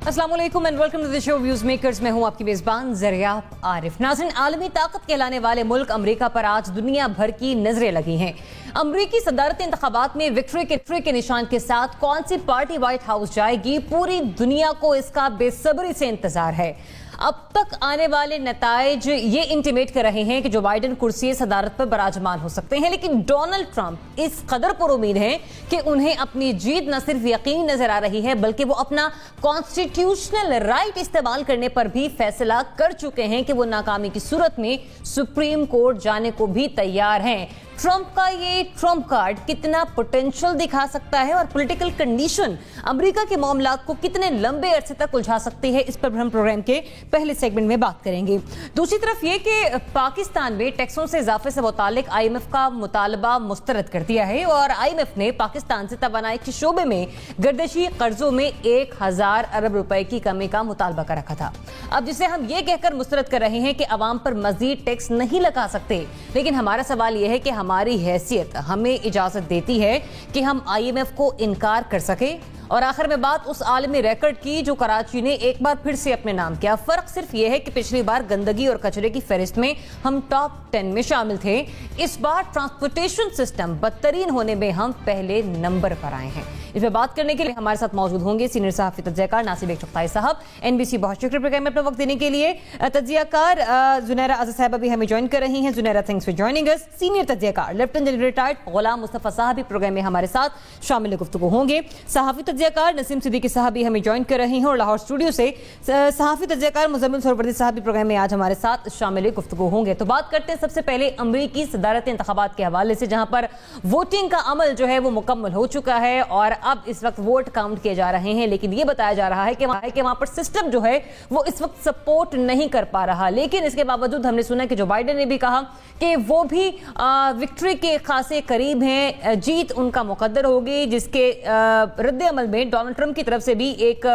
अस्सलाम वालेकुम and welcome to the show views makers. मैं हूं आपकी मेजबान ज़रिया आरिफ। नाज़रीन, आलमी ताकत कहलाने वाले मुल्क अमेरिका पर आज दुनिया भर की नजरें लगी हैं। अमेरिकी सदारती इंतखाबात में विक्ट्री के निशान के साथ कौन सी पार्टी व्हाइट हाउस जाएगी, पूरी दुनिया को इसका बेसब्री से इंतजार है। अब तक आने वाले नताइज ये इंटीमेट कर रहे हैं कि जो बाइडेन कुर्सी सदारत पर बराजमान हो सकते हैं, लेकिन डोनाल्ड ट्रंप इस कदर पर उम्मीद है कि उन्हें अपनी जीत न सिर्फ यकीन नजर आ रही है बल्कि वो अपना कॉन्स्टिट्यूशनल राइट इस्तेमाल करने पर भी फैसला कर चुके हैं कि वो नाकामी की सूरत में सुप्रीम कोर्ट जाने को भी तैयार हैं। ट्रंप का ये ट्रंप कार्ड कितना पोटेंशियल दिखा सकता है और पॉलिटिकल कंडीशन अमेरिका के मामलात को कितने लंबे अरसे तक उलझा सकती है, इस पर हम प्रोग्राम के पहले सेगमेंट में बात करेंगे। दूसरी तरफ ये कि पाकिस्तान में टैक्सों से इजाफे से मुतालिक आईएमएफ का मुतालबा मुस्तरद कर दिया है और आईएमएफ ने पाकिस्तान से तवानाई के शोबे में गर्दिशी कर्जों में 1000 अरब रुपए की कमी का मुतालबा कर रखा था। अब जिसे हम ये कहकर मुस्तरद कर रहे हैं कि अवाम पर मजीद टैक्स नहीं लगा सकते, लेकिन हमारा सवाल यह है कि हमारी हैसियत हमें इजाजत देती है कि हम आईएमएफ को इनकार कर सके। और आखिर में बात उस आलमी रिकॉर्ड की जो कराची ने एक बार फिर से अपने नाम किया। फर्क सिर्फ यह है कि पिछली बार गंदगी और कचरे की फहरिस्त में हम टॉप 10 में शामिल थे, इस बार ट्रांसपोर्टेशन सिस्टम बदतरीन होने में हम पहले नंबर पर आए हैं। इस पर बात करने के लिए हमारे साथ मौजूद होंगे सीनियर सहाफी तज्जियाकार नासिर चुगताई साहब। एनबीसी बहुत शुक्रिया प्रोग्राम में अपना वक्त देने के लिए। तज्जियाकार जुनैरा आज़ाद साहब भी हमें ज्वाइन कर रही हैं। Junaira, thanks for joining us. Senior तज्जियाकार lieutenant general retired Ghulam Mustafa sahab भी प्रोग्राम में हमारे साथ शामिल गुफ्तगू होंगे। सहाफी तज्जियाकार नसीम सिद्दीकी साहब भी हमें ज्वाइन कर रही हैं और लाहौर स्टूडियो से सहाफी तज्जियाकार मुज़म्मिल सोहरवर्दी साहब भी प्रोग्राम में आज हमारे साथ शामिल गुफ्तगू होंगे। तो बात करते हैं सबसे पहले अमरीकी सदारती इंतखाबात के हवाले से, जहां पर वोटिंग का अमल जो है वो मुकम्मल हो चुका है और अब इस वक्त वोट काउंट किए जा रहे हैं। लेकिन ये बताया जा रहा है कि वहां पर सिस्टम जो है वो इस वक्त सपोर्ट नहीं कर पा रहा। लेकिन इसके बावजूद हमने सुना कि जो बाइडेन ने भी कहा कि वो भी विक्ट्री के खासे करीब हैं, जीत उनका मुकद्दर होगी, जिसके रद्द अमल में डोनाल्ड ट्रंप की तरफ से भी एक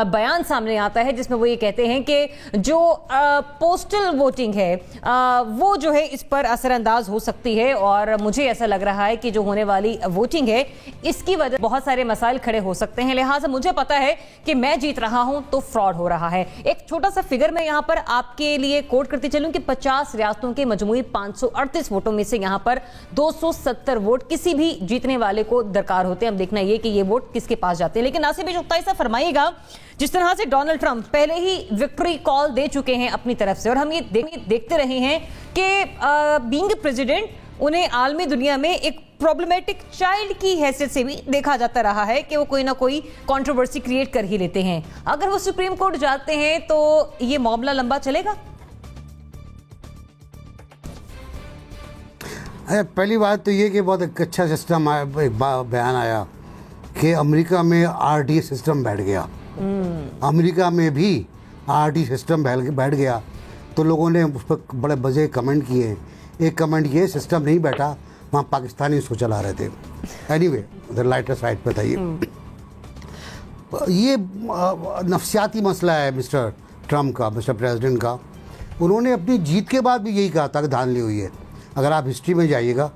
बयान सामने आता है जिसमें वो ये कहते हैं कि जो पोस्टल वोटिंग है वो जो है इस पर असरअंदाज हो सकती है। और मुझे ऐसा लग रहा है कि जो होने वाली वोटिंग है इसकी वजह बहुत सारे मसाइल खड़े हो सकते हैं। लिहाजा मुझे पता है कि मैं जीत रहा हूं तो फ्रॉड हो रहा है। एक छोटा सा फिगर मैं यहां पर आपके लिए कोट करती चलूं कि 50 रियासतों के मजमूई 538 वोटों में से यहां पर 270 वोट किसी भी जीतने वाले को दरकार होते हैं। अब देखना ये कि ये वोट किसके पास जाते हैं। लेकिन नासिर चुगताई साहब फरमाइएगा, जिस तरह से डोनाल्ड ट्रंप पहले ही विक्ट्री कॉल दे चुके हैं अपनी तरफ से और हम ये देखते रहे हैं कि बीइंग प्रेसिडेंट उन्हें आलमी दुनिया में एक प्रॉब्लमेटिक चाइल्ड की हैसियत से भी देखा जाता रहा है कि वो कोई ना कोई कंट्रोवर्सी क्रिएट कर ही लेते हैं। अगर वो सुप्रीम कोर्ट जाते हैं तो ये मामला लंबा चलेगा? पहली बात तो ये कि बहुत एक अच्छा सिस्टम आया, एक बयान आया कि अमेरिका में आरटी सिस्टम बैठ गया। अमेरिका में भी आरटी सिस्टम बैठ गया तो लोगों ने उस पर बड़े मज़े कमेंट किए। एक कमेंट ये, सिस्टम नहीं बैठा, वहाँ पाकिस्तानी उसको चला रहे थे। एनीवे, उधर लाइटर साइड पे था ये नफसियाती मसला है मिस्टर ट्रंप का, मिस्टर प्रेसिडेंट का। उन्होंने अपनी जीत के बाद भी यही कहा था कि धांधली हुई है। अगर आप हिस्ट्री में जाइएगा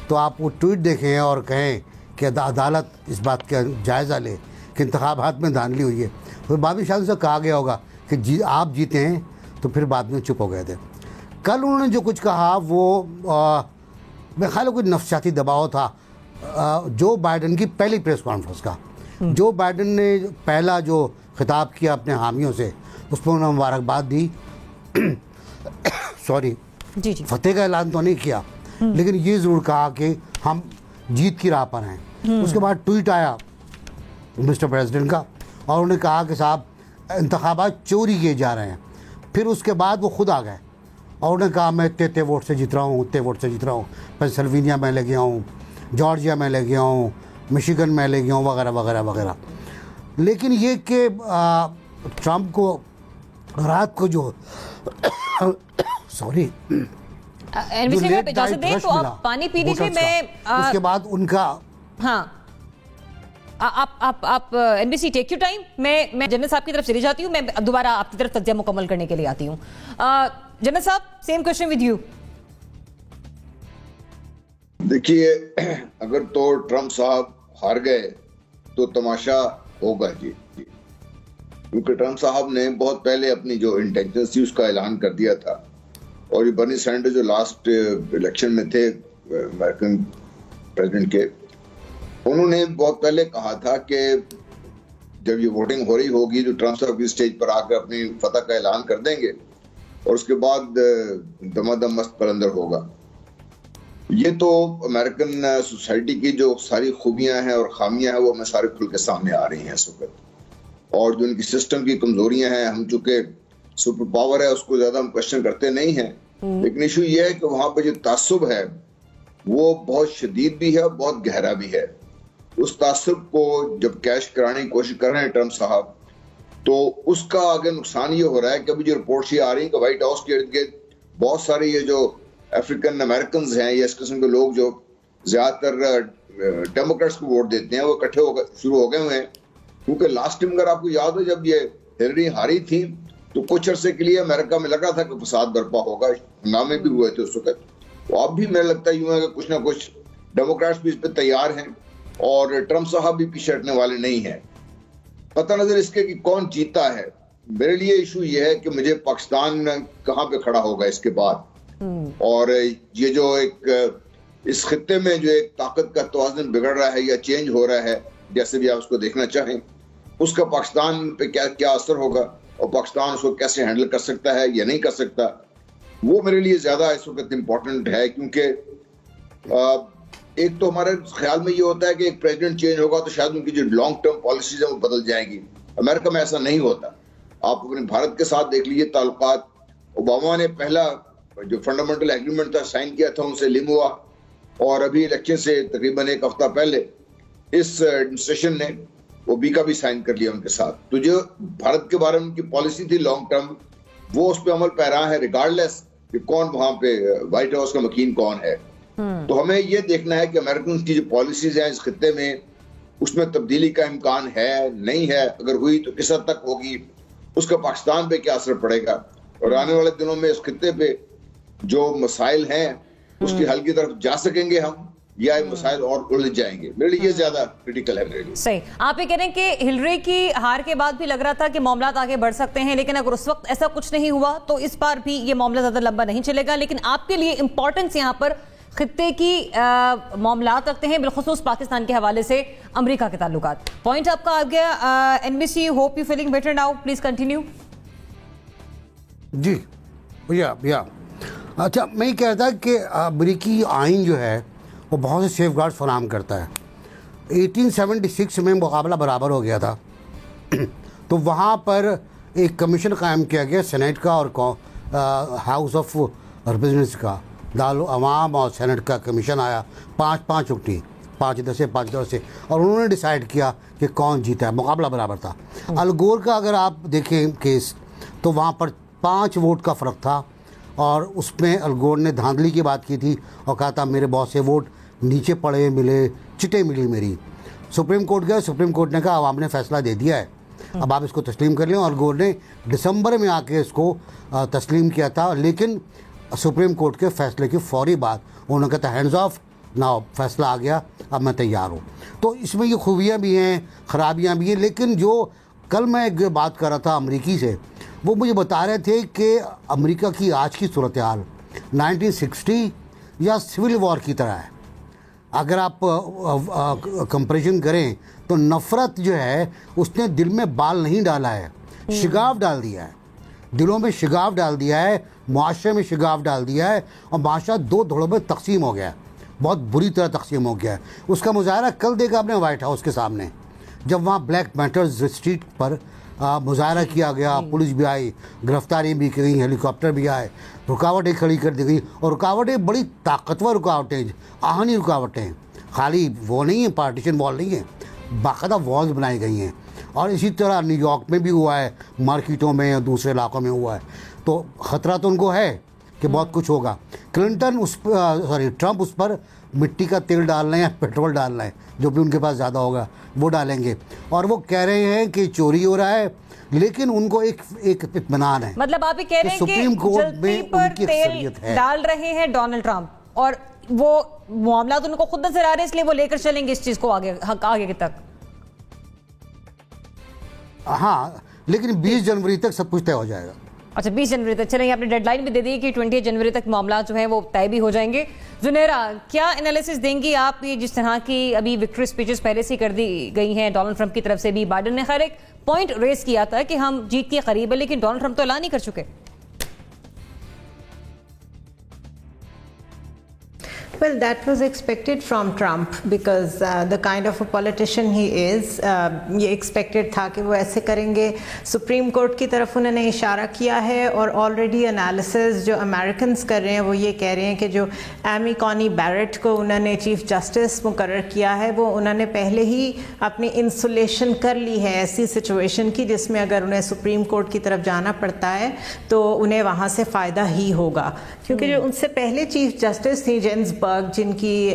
तो आप वो ट्वीट देखें और कहें कि अदालत इस बात का जायज़ा ले कि इंतखाबात में धांधली हुई है। तो बाद में शायद उसे कहा गया होगा कि आप जीते हैं, तो फिर बाद में चुप हो गए थे। कल उन्होंने जो कुछ कहा वो मेरे ख्याल कोई नफसियाती दबाव था। जो बाइडेन की पहली प्रेस कॉन्फ्रेंस का, जो बाइडेन ने पहला जो खिताब किया अपने हामियों से, उस पर उन्होंने मुबारकबाद दी। सॉरी, जी। फतेह का ऐलान तो नहीं किया, लेकिन ये ज़रूर कहा कि हम जीत की राह पर हैं। उसके बाद ट्वीट आया मिस्टर प्रेसिडेंट का और उन्होंने कहा कि साहब इंतखाबात चोरी किए जा रहे हैं। फिर उसके बाद वो खुद आ गए और उन्होंने कहा मैं इतने वोट से जीत रहा हूँ, उतने वोट से जीत रहा हूँ, पेंसिल्वेनिया में ले गया हूँ, जॉर्जिया में ले गया हूँ, मिशिगन में ले गया हूँ, वगैरह वगैरह वगैरह। लेकिन ये कि ट्रंप को रात को जो सॉरी इजाजत दें तो आप पानी पी लीजिए। मैं उसके बाद उनका आप एनबीसी टेक यू टाइम। मैं जनरल साहब की तरफ चली जाती हूँ, मैं दोबारा आपकी तरफ तज्जिया मुकम्मल करने के लिए आती हूँ। जनरल साहब, सेम क्वेश्चन विद यू। देखिए, अगर तो ट्रंप साहब हार गए तो तमाशा होगा जी। کیونکہ ٹرمپ صاحب نے بہت پہلے اپنی جو انٹینشن تھی اس کا اعلان کر دیا تھا، اور یہ برنی سینڈرز جو لاسٹ الیکشن میں تھے امریکن پریزیڈنٹ کے، انہوں نے بہت پہلے کہا تھا کہ جب یہ ووٹنگ ہو رہی ہوگی تو ٹرمپ صاحب اس اسٹیج پر آ کر اپنی فتح کا اعلان کر دیں گے اور اس کے بعد دمادم مست پر اندر ہوگا۔ یہ تو امریکن سوسائٹی کی جو ساری خوبیاں ہیں اور خامیاں ہیں وہ ہمیں سارے کھل کے سامنے آ رہی ہیں اس وقت، اور جو ان کی سسٹم کی کمزوریاں ہیں، ہم چونکہ سپر پاور ہے اس کو زیادہ ہم کوشچن کرتے نہیں ہیں، لیکن ایشو یہ ہے کہ وہاں پہ جو تعصب ہے وہ بہت شدید بھی ہے اور بہت گہرا بھی ہے۔ اس تعصب کو جب کیش کرانے کی کوشش کر رہے ہیں ٹرمپ صاحب، تو اس کا آگے نقصان یہ ہو رہا ہے کہ ابھی جو رپورٹس یہ آ رہی ہیں کہ وائٹ ہاؤس کے ارد گرد بہت سارے یہ جو افریقن امریکنز ہیں یا اس قسم کے لوگ جو زیادہ تر ڈیموکریٹس کو ووٹ دیتے ہیں وہ اکٹھے شروع ہو گئے ہوئے ہیں، کیونکہ لاسٹ ٹائم اگر آپ کو یاد ہو جب یہ ہلری ہاری تھی تو کچھ عرصے کے لیے امریکہ میں لگا تھا کہ فساد برپا ہوگا، ہنگامے بھی ہوئے تھے اس وقت۔ تو اب بھی میرا لگتا ہے یوں ہے کہ کچھ نہ کچھ ڈیموکریٹس بھی اس پہ تیار ہیں اور ٹرمپ صاحب بھی پیچھے ہٹنے والے نہیں ہیں۔ پتہ نظر اس کے کہ کون جیتا ہے، میرے لیے ایشو یہ ہے کہ مجھے پاکستان کہاں پہ کھڑا ہوگا اس کے بعد، اور یہ جو ایک اس خطے میں جو ایک طاقت کا توازن بگڑ رہا ہے یا چینج ہو رہا ہے، جیسے بھی آپ اس کو دیکھنا چاہیں، اس کا پاکستان پہ کیا اثر ہوگا اور پاکستان اس کو کیسے ہینڈل کر سکتا ہے یا نہیں کر سکتا، وہ میرے لیے زیادہ اس وقت امپورٹنٹ ہے۔ کیونکہ ایک تو ہمارے خیال میں یہ ہوتا ہے کہ ایک پریزیڈنٹ چینج ہوگا تو شاید ان کی جو لانگ ٹرم پالیسیز ہیں وہ بدل جائیں گی۔ امریکہ میں ایسا نہیں ہوتا۔ آپ اپنے بھارت کے ساتھ دیکھ لیجیے تعلقات، اوباما نے پہلا جو فنڈامنٹل ایگریمنٹ تھا سائن کیا تھا، ان سے لم ہوا، اور ابھی الیکشن سے تقریباً ایک ہفتہ پہلے اس ایڈمنسٹریشن نے وہ بی کا بھی سائن کر لیا ان کے ساتھ۔ تو جو بھارت کے بارے میں ان کی پالیسی تھی لانگ ٹرم، وہ اس پہ عمل پیرا ہے ریگارڈلیس کہ کون وہاں پہ وائٹ ہاؤس کا مکین کون ہے۔ تو ہمیں یہ دیکھنا ہے کہ امریکن کی جو پالیسیز ہیں اس خطے میں، اس میں تبدیلی کا امکان ہے نہیں ہے، اگر ہوئی تو کس حد تک ہوگی، اس کا پاکستان پہ کیا اثر پڑے گا، اور آنے والے دنوں میں اس خطے پہ جو مسائل ہیں اس کی حل کی طرف جا سکیں گے ہم، یا مسائل اور الجھ جائیں گے۔ میرے لیے یہ زیادہ کریٹیکل ہے میرے لیے۔ صحیح، آپ یہ کہہ رہے ہیں کہ ہلری کی ہار کے بعد بھی لگ رہا تھا کہ معاملات آگے بڑھ سکتے ہیں، لیکن اگر اس وقت ایسا کچھ نہیں ہوا تو اس بار بھی یہ معاملہ زیادہ لمبا نہیں چلے گا۔ لیکن آپ کے لیے امپورٹنس یہاں پر خطے کی معاملات رکھتے ہیں، بالخصوص پاکستان کے حوالے سے امریکہ کے تعلقات۔ پوائنٹ آپ کا آ گیا۔ N B C, hope you feeling better now, please continue. جی یا اچھا، میں یہ کہہ رہا تھا کہ امریکی آئین جو ہے وہ بہت سے سیف گارڈ فراہم کرتا ہے۔ 1876 میں مقابلہ برابر ہو گیا تھا، تو وہاں پر ایک کمیشن قائم کیا گیا سینیٹ کا اور ہاؤس آف ریپرزینٹیٹیوز کا، دارالعوام اور سینٹ کا کمیشن آیا، پانچ اٹھی، 5 ادھر سے 5 ادھر سے، اور انہوں نے ڈیسائیڈ کیا کہ کون جیتا ہے۔ مقابلہ برابر تھا۔ الگور کا اگر آپ دیکھیں کیس تو وہاں پر 5 ووٹ کا فرق تھا، اور اس میں الگور نے دھاندلی کی بات کی تھی اور کہا تھا میرے بہت سے ووٹ نیچے پڑے ملے، چٹے ملی میری۔ سپریم کورٹ گیا، سپریم کورٹ نے کہا عوام نے فیصلہ دے دیا ہے، اب آپ اس کو تسلیم کر لیں۔ الگور نے دسمبر میں آ کے اس کو تسلیم کیا تھا، لیکن سپریم کورٹ کے فیصلے کی فوری بعد انہوں نے کہا تھا ہینڈز آف، نہ فیصلہ آ گیا، اب میں تیار ہوں۔ تو اس میں یہ خوبیاں بھی ہیں، خرابیاں بھی ہیں، لیکن جو کل میں ایک بات کر رہا تھا امریکی سے، وہ مجھے بتا رہے تھے کہ امریکہ کی آج کی صورتحال 1960 یا سول وار کی طرح ہے۔ اگر آپ کمپریشن کریں تو نفرت جو ہے اس نے دل میں بال نہیں ڈالا ہے، شگاف ڈال دیا ہے، دلوں میں شگاف ڈال دیا ہے، معاشرے میں شگاف ڈال دیا ہے، اور معاشرہ 2 دھڑوں میں تقسیم ہو گیا ہے، بہت بری طرح تقسیم ہو گیا ہے۔ اس کا مظاہرہ کل دیکھا آپ نے وائٹ ہاؤس کے سامنے، جب وہاں بلیک میٹرز اسٹریٹ پر مظاہرہ کیا گیا، پولیس بھی آئی، گرفتاری بھی کی گئی، ہیلی کاپٹر بھی آئے، رکاوٹیں کھڑی کر دی گئی، اور رکاوٹیں بڑی طاقتور رکاوٹیں، آہنی رکاوٹیں، خالی وہ نہیں ہیں، پارٹیشن وال نہیں ہیں، باقاعدہ والز بنائی گئی ہیں۔ اور اسی طرح نیو یارک میں بھی ہوا ہے، مارکیٹوں میں اور دوسرے علاقوں میں ہوا ہے۔ تو خطرہ تو ان کو ہے کہ بہت کچھ ہوگا۔ ٹرمپ اس پر مٹی کا تیل ڈال رہے ہیں، پیٹرول ڈال رہے ہیں، جو بھی ان کے پاس زیادہ ہوگا وہ ڈالیں گے، اور وہ کہہ رہے ہیں کہ چوری ہو رہا ہے، لیکن ان کو ایک اطمینان ہے۔ مطلب آپ یہ کہہ رہے ہیں کہ سپریم کورٹ میں جلدی پر تیل ڈال رہے ہیں ڈونلڈ ٹرمپ، اور وہ معاملات ان کو خود نظر آ رہے ہیں، اس لیے وہ لے کر چلیں گے اس چیز کو آگے تک۔ ہاں، لیکن 20 जनवरी तक सब कुछ तय हो जाएगा. اچھا 20 जनवरी تک چلیں, آپ نے ڈیڈ لائن بھی دے دی کہ 20 जनवरी تک معاملات جو ہیں وہ طے بھی ہو جائیں گے. زنیرہ, کیا انالیسس دیں گی آپ, یہ جس طرح کی ابھی وکٹری سپیچز پہلے سے کر دی گئی ہیں ڈونلڈ ٹرمپ کی طرف سے بھی, بائیڈن نے خیر ایک پوائنٹ ریز کیا تھا کہ ہم جیت کے قریب ہیں, لیکن ڈونلڈ ٹرمپ تو اعلان نہیں کر چکے. Well, that was expected from Trump because the kind of a politician he is. یہ expected تھا کہ وہ ایسے کریں گے. سپریم کورٹ کی طرف انہوں نے اشارہ کیا ہے, اور آلریڈی انالیسز جو امریکنز کر رہے ہیں وہ یہ کہہ رہے ہیں کہ جو ایمی کونی بیرٹ کو انہوں نے چیف جسٹس مقرر کیا ہے, وہ انہوں نے پہلے ہی اپنی انسولیشن کر لی ہے ایسی سچویشن کی جس میں اگر انہیں سپریم کورٹ کی طرف جانا پڑتا ہے تو انہیں وہاں سے فائدہ ہی ہوگا, کیونکہ جو ان سے پہلے چیف جسٹس تھیں جینس جن کی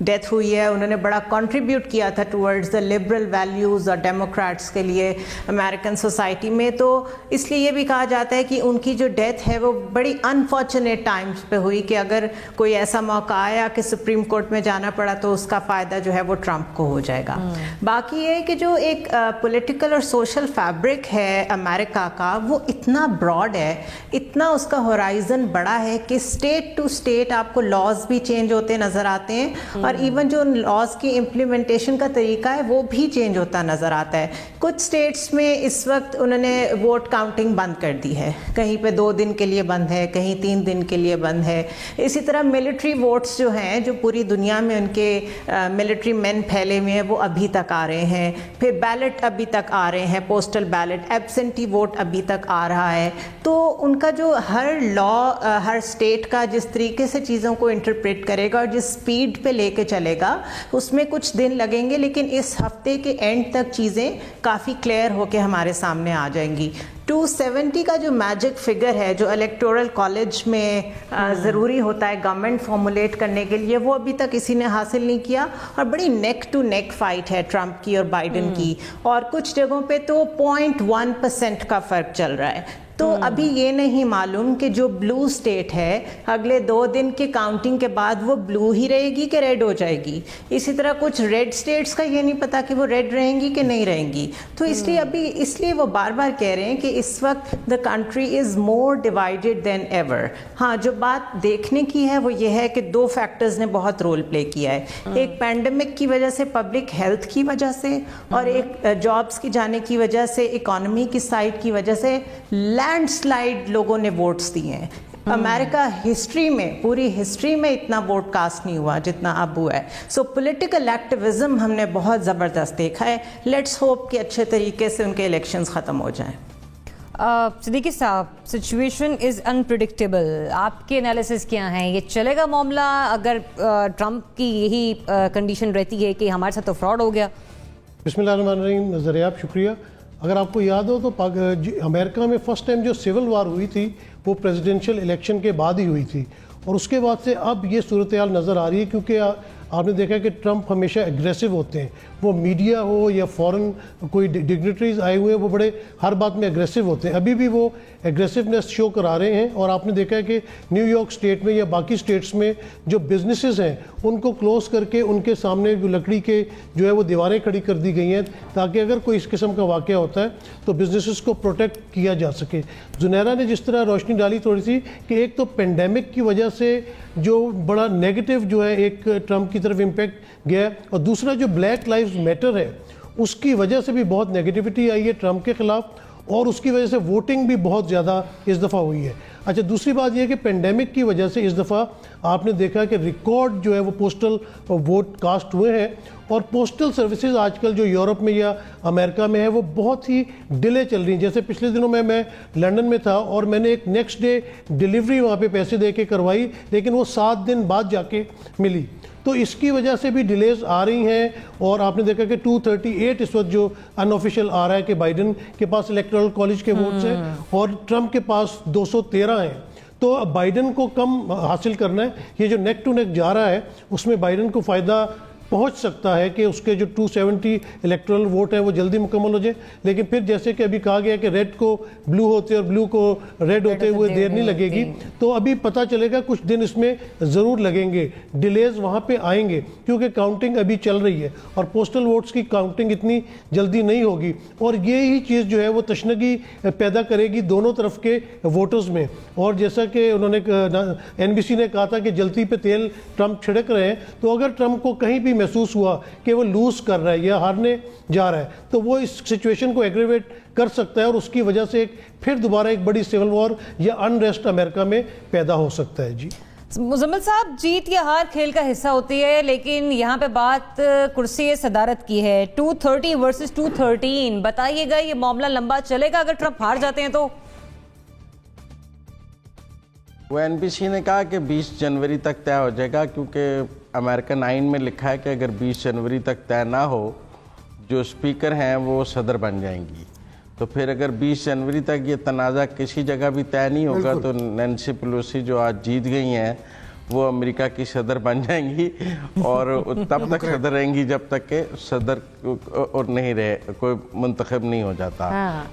ڈیتھ ہوئی ہے, انہوں نے بڑا کنٹریبیوٹ کیا تھا ٹورڈز دا لبرل ویلیوز اور ڈیموکریٹس کے لیے امریکن سوسائٹی میں. تو اس لیے یہ بھی کہا جاتا ہے کہ ان کی جو ڈیتھ ہے وہ بڑی انفارچونیٹ ٹائمز پہ ہوئی کہ اگر کوئی ایسا موقع آیا کہ سپریم کورٹ میں جانا پڑا تو اس کا فائدہ جو ہے وہ ٹرمپ کو ہو جائے گا. باقی یہ کہ جو ایک پولیٹیکل اور سوشل فیبرک ہے امریکہ کا, وہ اتنا براڈ ہے, اتنا اس کا ہورائزن بڑا ہے کہ اسٹیٹ ٹو اسٹیٹ آپ کو لاز بھی چینج ہوتے نظر آتے ہیں, اور ایون جو لاز کی امپلیمنٹیشن کا طریقہ ہے وہ بھی چینج ہوتا نظر آتا ہے. کچھ اسٹیٹس میں اس وقت انہوں نے ووٹ کاؤنٹنگ بند کر دی ہے, کہیں پہ 2 دن کے لیے بند ہے, کہیں 3 دن کے لیے بند ہے. اسی طرح ملٹری ووٹس جو ہیں, جو پوری دنیا میں ان کے ملٹری مین پھیلے ہوئے ہیں, وہ ابھی تک آ رہے ہیں. پھر بیلٹ ابھی تک آ رہے ہیں, پوسٹل بیلٹ, ایبسنٹی ووٹ ابھی تک آ رہا ہے. تو ان کا جو ہر لا ہر اسٹیٹ کا جس طریقے سے چیزوں کو انٹرپریٹ کرے گا اور جس سپیڈ پہ لے کے چلے گا, اس میں کچھ دن لگیں گے, لیکن اس ہفتے کے اینڈ تک چیزیں کافی کلیئر ہو کے ہمارے سامنے آ جائیں گی. 270 کا جو میجک فگر ہے جو الیکٹورل کالج میں ضروری ہوتا ہے گورنمنٹ فارمولیٹ کرنے کے لیے, وہ ابھی تک کسی نے حاصل نہیں کیا, اور بڑی نیک ٹو نیک فائٹ ہے ٹرمپ کی اور بائیڈن کی, اور کچھ جگہوں پہ تو 0.1% کا فرق چل رہا ہے. تو ابھی یہ نہیں معلوم کہ جو بلو اسٹیٹ ہے اگلے 2 دن کی کاؤنٹنگ کے بعد وہ بلو ہی رہے گی کہ ریڈ ہو جائے گی. اسی طرح کچھ ریڈ اسٹیٹس کا یہ نہیں پتا کہ وہ ریڈ رہیں گی کہ نہیں رہیں گی. تو اس لیے وہ بار بار کہہ رہے ہیں کہ اس وقت the country is more divided than ever. ہاں, جو بات دیکھنے کی ہے وہ یہ ہے کہ 2 فیکٹرز نے بہت رول پلے کیا ہے. ایک پینڈیمک کی وجہ سے, پبلک ہیلتھ کی وجہ سے, اور ایک جابس کی جانے کی وجہ سے, اکانومی کی سائڈ کی وجہ سے لینڈ سلائیڈ لوگوں نے ووٹس دیے ہیں. امریکہ ہسٹری میں, پوری ہسٹری میں اتنا ووٹ کاسٹ نہیں ہوا جتنا اب ہوا ہے. سو پولیٹیکل ایکٹیویزم ہم نے بہت زبردست دیکھا ہے. لیٹس ہوپ کہ اچھے طریقے سے ان کے الیکشنز ختم ہو جائیں. صدیقی صاحب, سچویشن از انپریڈکٹیبل, آپ کے انالیسس کیا ہیں؟ یہ چلے گا معاملہ اگر ٹرمپ کی یہی کنڈیشن رہتی ہے کہ ہمارے ساتھ تو فراڈ ہو گیا؟ بسم اللہ الرحمن الرحیم. ضریاب, شکریہ. اگر آپ کو یاد ہو تو امریکہ میں فرسٹ ٹائم جو سول وار ہوئی تھی وہ پریزیڈنشل الیکشن کے بعد ہی ہوئی تھی, اور اس کے بعد سے اب یہ صورتحال نظر آ رہی ہے, کیونکہ آپ نے دیکھا کہ ٹرمپ ہمیشہ ایگریسو ہوتے ہیں, وہ میڈیا ہو یا فورن کوئی ڈگنیٹریز آئے ہوئے ہیں, وہ بڑے ہر بات میں ایگریسو ہوتے ہیں. ابھی بھی وہ ایگریسونیس شو کرا رہے ہیں, اور آپ نے دیکھا ہے کہ نیو یارک اسٹیٹ میں یا باقی اسٹیٹس میں جو بزنسز ہیں ان کو کلوز کر کے ان کے سامنے جو لکڑی کے جو ہے وہ دیواریں کھڑی کر دی گئی ہیں, تاکہ اگر کوئی اس قسم کا واقعہ ہوتا ہے تو بزنسز کو پروٹیکٹ کیا جا سکے. زنیرہ نے جس طرح روشنی ڈالی تھوڑی سی کہ ایک تو پینڈیمک کی وجہ سے جو بڑا نیگیٹو جو ہے ایک ٹرمپ کی طرف امپیکٹ گیا, اور دوسرا جو بلیک لائیوز میٹر ہے اس کی وجہ سے بھی بہت نیگیٹیوٹی آئی ہے ٹرمپ کے خلاف, اور اس کی وجہ سے ووٹنگ بھی بہت زیادہ اس دفعہ ہوئی ہے. اچھا, دوسری بات یہ کہ پینڈیمک کی وجہ سے اس دفعہ آپ نے دیکھا کہ ریکارڈ جو ہے وہ پوسٹل ووٹ کاسٹ ہوئے ہیں, اور پوسٹل سروسز آج کل جو یورپ میں یا امریکہ میں ہے وہ بہت ہی ڈیلے چل رہی ہیں. جیسے پچھلے دنوں میں لنڈن میں تھا اور میں نے ایک نیکسٹ ڈے ڈیلیوری وہاں پہ پیسے دے کے کروائی, لیکن وہ 7 دن بعد جا کے ملی. تو اس کی وجہ سے بھی ڈیلیز آ رہی ہیں, اور آپ نے دیکھا کہ 238 اس وقت جو ان آفیشیل آ رہا ہے کہ بائیڈن کے پاس الیکٹورل کالج کے ووٹس ہیں اور ٹرمپ کے پاس 213 ہیں. تو بائیڈن کو کم حاصل کرنا ہے. یہ جو نیک ٹو نیک جا رہا ہے اس میں بائیڈن کو فائدہ पहुंच सकता है कि उसके जो 270 इलेक्टोरल वोट है वो जल्दी मुकम्मल हो जाए, लेकिन फिर जैसे कि अभी कहा गया कि रेड को ब्लू होते और ब्लू को रेड होते हुए देर नहीं लगेगी, तो अभी पता चलेगा कुछ दिन इसमें ज़रूर लगेंगे, डिलेज वहाँ पे आएंगे क्योंकि काउंटिंग अभी चल रही है और पोस्टल वोट्स की काउंटिंग इतनी जल्दी नहीं होगी, और ये ही चीज़ जो है वो तशनगी पैदा करेगी दोनों तरफ के वोटर्स में। और जैसा कि उन्होंने NBC ने कहा था कि जलती पे तेल ट्रंप छिड़क रहे हैं, तो अगर ट्रंप को कहीं भी महसूस हुआ कि वो लूज कर रहा है या हारने जा रहा है तो वो इस सिचुएशन को एग्रेवेट कर सकता है और उसकी वजह से फिर दोबारा एक बड़ी सिविल वॉर या अनरेस्ट अमेरिका में पैदा हो सकता है। जी मुजम्मिल साहब, जीत या हार खेल का हिस्सा होती है, लेकिन यहाँ पे बात कुर्सी सदारत की है। 230 वर्सेस 213, बताइएगा ये मामला लंबा चलेगा अगर ट्रंप हार जाते हैं तो? वो NBC ने कहा कि 20 जनवरी तक तय हो जाएगा, क्योंकि अमेरिकन आइन में लिखा है कि अगर 20 जनवरी तक तय ना हो, जो स्पीकर हैं वो सदर बन जाएंगी। तो फिर अगर 20 जनवरी तक ये तनाज़ा किसी जगह भी तय नहीं होगा तो नैन्सी पेलोसी जो आज जीत गई हैं वो अमेरिका की सदर बन जाएंगी और तब तक सदर रहेंगी जब तक के सदर और नहीं रहे, कोई मुंतखब नहीं हो जाता।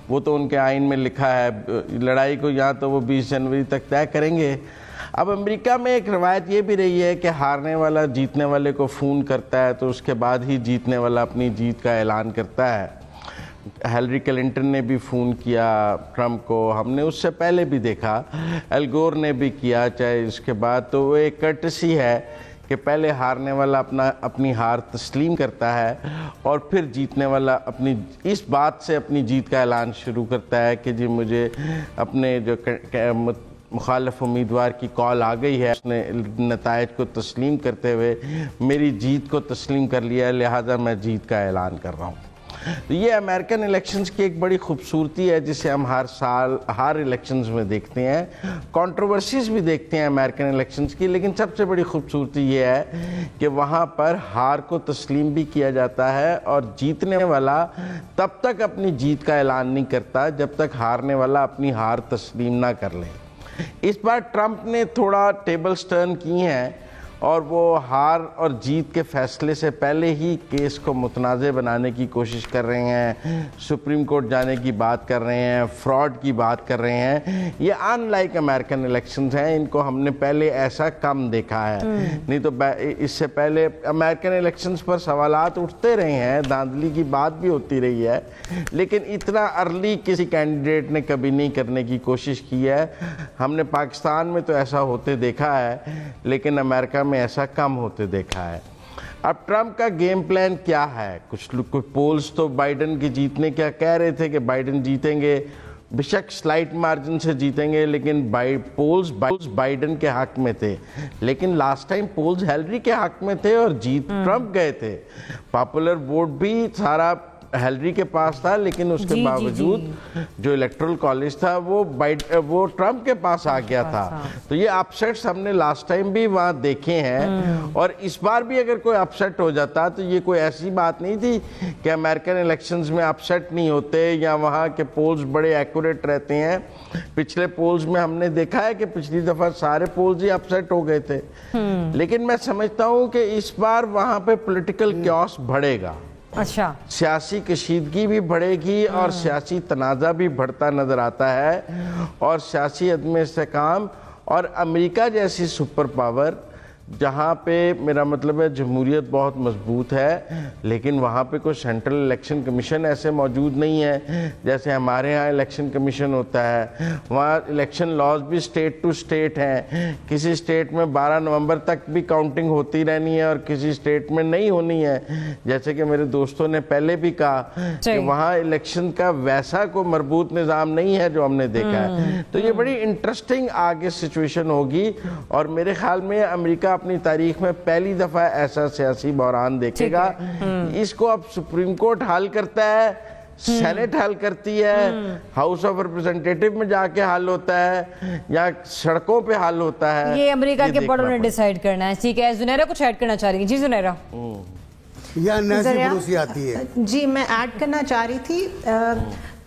वो तो उनके आइन में लिखा है। लड़ाई को या तो वो 20 जनवरी तक तय करेंगे। अब अमेरिका में एक रवायत ये भी रही है कि हारने वाला जीतने वाले को फ़ोन करता है तो उसके बाद ही जीतने वाला अपनी जीत का ऐलान करता है। हिलरी क्लिंटन ने भी फ़ोन किया ट्रंप को, हमने उससे पहले भी देखा, एल गोर ने भी किया चाहे इसके बाद। तो वो एक कर्टसी है कि पहले हारने वाला अपनी हार तस्लीम करता है और फिर जीतने वाला इस बात से अपनी जीत का ऐलान शुरू करता है कि जी मुझे अपने जो मुखालिफ उम्मीदवार की कॉल आ गई है, उसने नतायज को तस्लीम करते हुए मेरी जीत को तस्लीम कर लिया है, लिहाजा मैं जीत का ऐलान कर रहा हूँ। तो ये अमेरिकन इलेक्शंस की एक बड़ी खूबसूरती है जिसे हम हर साल हर इलेक्शंस में देखते हैं। कंट्रोवर्सीज भी देखते हैं अमेरिकन इलेक्शंस की, लेकिन सबसे बड़ी खूबसूरती ये है कि वहाँ पर हार को तस्लीम भी किया जाता है और जीतने वाला तब तक अपनी जीत का ऐलान नहीं करता जब तक हारने वाला अपनी हार तस्लीम ना कर ले। इस बार ट्रंप ने थोड़ा टेबल्स टर्न की हैं और वो हार और जीत के फैसले से पहले ही केस को मुतनाज़े बनाने की कोशिश कर रहे हैं, सुप्रीम कोर्ट जाने की बात कर रहे हैं, फ्रॉड की बात कर रहे हैं। ये अनलाइक अमेरिकन इलेक्शंस हैं, इनको हमने पहले ऐसा कम देखा है। नहीं तो इससे पहले अमेरिकन इलेक्शंस पर सवालात उठते रहे हैं, धांधली की बात भी होती रही है, लेकिन इतना अर्ली किसी कैंडिडेट ने कभी नहीं करने की कोशिश की है। हमने पाकिस्तान में तो ऐसा होते देखा है, लेकिन अमेरिका में ऐसा कम होते देखा है। अब ट्रंप का गेम प्लान क्या है? कुछ पोल्स तो बाइडन के जीतने क्या कह रहे थे कि बाइडन जीतेंगे, बेशक स्लाइट मार्जिन से जीतेंगे, लेकिन पोल्स बाइडन के हक में थे। लेकिन लास्ट टाइम पोल्स हिलरी के हक में थे और जीत ट्रंप गए थे। पॉपुलर वोट भी सारा हिलरी के पास था, लेकिन उसके बावजूद जो इलेक्टोरल कॉलेज था वो ट्रंप के पास आ गया था। तो ये अपसेट्स हमने लास्ट टाइम भी वहाँ देखे हैं और इस बार भी अगर कोई अपसेट हो जाता तो ये कोई ऐसी बात नहीं थी कि अमेरिकन इलेक्शंस में अपसेट नहीं होते या वहाँ के पोल्स बड़े एक्यूरेट रहते हैं। पिछले पोल्स में हमने देखा है कि पिछली दफा सारे पोल्स ही अपसेट हो गए थे। लेकिन मैं समझता हूँ कि इस बार वहाँ पे पॉलिटिकल क्योस बढ़ेगा। अच्छा, सियासी कशीदगी भी बढ़ेगी और सियासी तनाज़ा भी बढ़ता नजर आता है और सियासी अदम इस्तेकाम और अमेरिका जैसी सुपर पावर जहाँ पे मेरा मतलब है जमहूरियत बहुत मजबूत है, लेकिन वहाँ पे कोई सेंट्रल इलेक्शन कमीशन ऐसे मौजूद नहीं है जैसे हमारे यहाँ इलेक्शन कमीशन होता है। वहाँ इलेक्शन लॉज भी स्टेट टू स्टेट हैं। किसी स्टेट में 12 नवंबर तक भी काउंटिंग होती रहनी है और किसी स्टेट में नहीं होनी है। जैसे कि मेरे दोस्तों ने पहले भी कहा कि वहाँ इलेक्शन का वैसा कोई मरबूत निज़ाम नहीं है जो हमने देखा है। तो ये बड़ी इंटरेस्टिंग आगे सिचुएशन होगी और मेरे ख्याल में अमेरिका अपनी तारीख में पहली दफा ऐसा सियासी बहरान देखेगा। इसको अब सुप्रीम कोर्ट हल करता है, सेनेट हल करती है, हाउस ऑफ रिप्रेजेंटेटिव में जाके हल होता है या सड़कों पे हल होता है, ये अमेरिका के बड़ों ने डिसाइड करना है। ठीक है, जुनैरा कुछ ऐड करना चाह रही है? जी जुनैरा। या नैन्सी पेलोसी आती है। जी मैं ऐड करना चाह रही थी।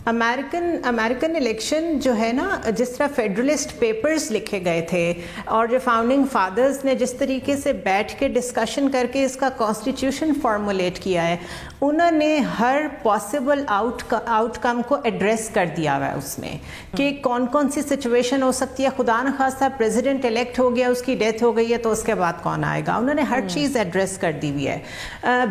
अमेरिकन इलेक्शन जो है ना, जिस तरह फेडरलिस्ट पेपर्स लिखे गए थे और जो फाउंडिंग फादर्स ने जिस तरीके से बैठ के डिस्कशन करके इसका कॉन्स्टिट्यूशन फॉर्मुलेट किया है, उन्होंने हर पॉसिबल आउटकम को एड्रेस कर दिया हुआ है उसमें कि कौन कौन सी सिचुएशन हो सकती है। खुदा न खास्ता प्रेसिडेंट इलेक्ट हो गया, उसकी डेथ हो गई है, तो उसके बाद कौन आएगा, उन्होंने हर चीज़ एड्रेस कर दी हुई है।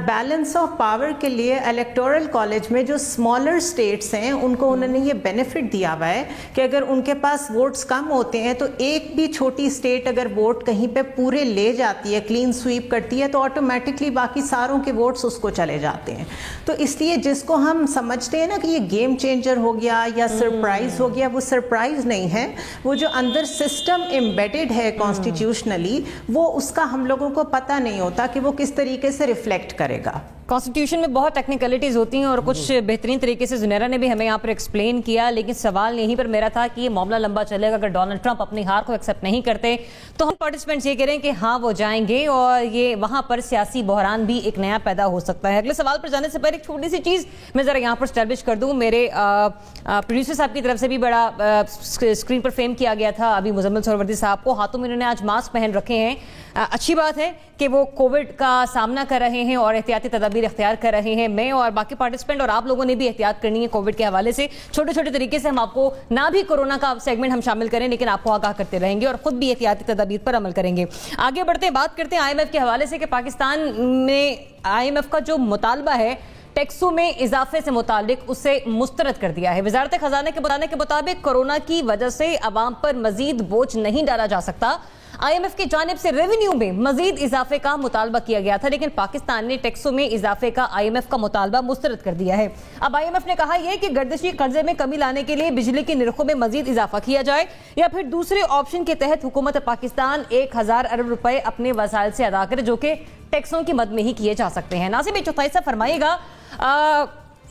बैलेंस ऑफ पावर के लिए इलेक्टोरल कॉलेज में जो स्मॉलर स्टेट्स हैं उनको उन्होंने ये बेनिफिट दिया हुआ है कि अगर उनके पास वोट्स कम होते हैं तो एक भी छोटी स्टेट अगर वोट कहीं पे पूरे ले जाती है, क्लीन स्वीप करती है, तो ऑटोमेटिकली बाकी सारों के वोट्स उसको चले जाते हैं। तो इसलिए जिसको हम समझते हैं ना कि ये गेम चेंजर हो गया या सरप्राइज हो गया, वो सरप्राइज नहीं है। वो जो अंदर सिस्टम एम्बेडेड है कॉन्स्टिट्यूशनली, वो उसका हम लोगों को पता नहीं होता कि वो किस तरीके से रिफ्लेक्ट करेगा। कॉन्स्टिट्यूशन में बहुत टेक्निकलिटीज होती हैं और कुछ बेहतरीन तरीके से जुनैरा ने भी हमें यहाँ पर एक्सप्लेन किया, लेकिन सवाल यहीं पर मेरा था कि ये मामला लंबा चलेगा। अगर डोनाल्ड ट्रंप अपनी हार को एक्सेप्ट नहीं करते तो हम पार्टिसिपेंट्स ये कह रहे हैं कि हाँ वो जाएंगे और ये वहाँ पर सियासी बहरान भी एक नया पैदा हो सकता है। अगले सवाल पर जाने से पहले एक छोटी सी चीज़ मैं ज़रा यहाँ पर स्टैब्लिश कर दूँ। मेरे प्रोड्यूसर साहब की तरफ से भी बड़ा स्क्रीन पर फेम किया गया था अभी मुजम्मिल सोहरावर्दी साहब को। हाथों में उन्होंने आज मास्क पहन रखे हैं। अच्छी बात है कि वो कोविड का सामना कर रहे हैं और एहतियाती तदाबीर इख्तियार कर रहे हैं। मैं और बाकी पार्टिसिपेंट और आप लोगों ने भी एहतियात करनी है कोविड के हवाले से। छोटे छोटे तरीके से हम आपको ना भी कोरोना का सेगमेंट हम शामिल करें, लेकिन आपको आगाह करते रहेंगे और खुद भी एहतियाती तदाबीर पर अमल करेंगे। आगे बढ़ते हैं, बात करते हैं IMF के हवाले से कि पाकिस्तान में IMF का जो मुतालबा है टैक्सों में इजाफे से मुतालिक, उसे मुस्तरद कर दिया है। वजारत खजाना के बताने के मुताबिक कोरोना की वजह से अवाम पर मजीद बोझ नहीं डाला जा सकता। IMF की जानिब से रेवेन्यू में मजीद इजाफे का मुतालबा किया गया था, लेकिन पाकिस्तान ने टैक्सों में इजाफे का IMF का मुतालबा मुस्तरद कर दिया है। अब IMF ने कहा यह कि गर्दिशी कर्जे में कमी लाने के लिए बिजली के निर्खों में मजीद इजाफा किया जाए या फिर दूसरे ऑप्शन के तहत हुकूमत पाकिस्तान 1000 अरब रुपए अपने वसाइल से अदा करे, जो कि टैक्सों की मद में ही किए जा सकते हैं। नासिब एक चौथाई से फरमाइएगा,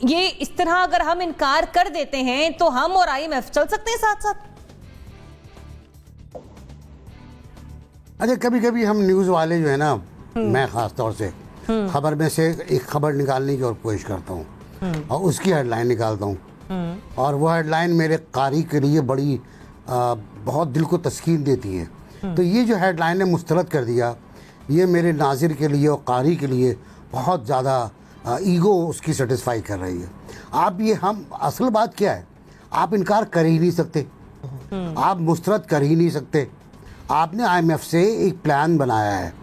ये इस तरह अगर हम इनकार कर देते हैं तो हम और IMF चल सकते हैं साथ साथ? अच्छा, कभी कभी हम न्यूज़ वाले जो है ना, मैं ख़ास तौर से खबर में से एक खबर निकालने की और कोशिश करता हूँ और उसकी हेडलाइन निकालता हूँ और वो हेडलाइन मेरे कारी के लिए बड़ी बहुत दिल को तस्कीन देती है। तो ये जो हेडलाइन ने मुस्तरद कर दिया, ये मेरे नाजिर के लिए और कारी के लिए बहुत ज़्यादा ईगो उसकी सेटिस्फाई कर रही है। आप ये हम असल बात क्या है, आप इनकार कर ही नहीं सकते, आप मुस्तरद कर ही नहीं सकते। आपने IMF से एक प्लान बनाया है,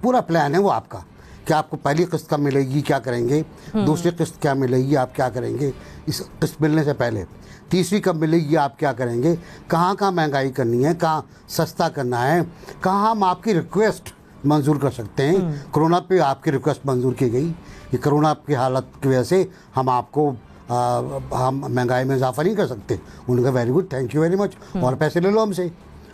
पूरा प्लान है वो आपका, कि आपको पहली किस्त कब मिलेगी, क्या करेंगे, दूसरी किस्त क्या मिलेगी, आप क्या करेंगे इस किस्त मिलने से पहले, तीसरी कब मिलेगी, आप क्या करेंगे, कहाँ कहाँ महंगाई करनी है, कहाँ सस्ता करना है, कहाँ हम आपकी रिक्वेस्ट मंजूर कर सकते हैं। कोरोना पे आपकी रिक्वेस्ट मंजूर की गई कि कोरोना की हालत की वजह से हम आपको हम महंगाई में इजाफा नहीं कर सकते। उनका very good, thank you very much, और पैसे ले लो हमसे।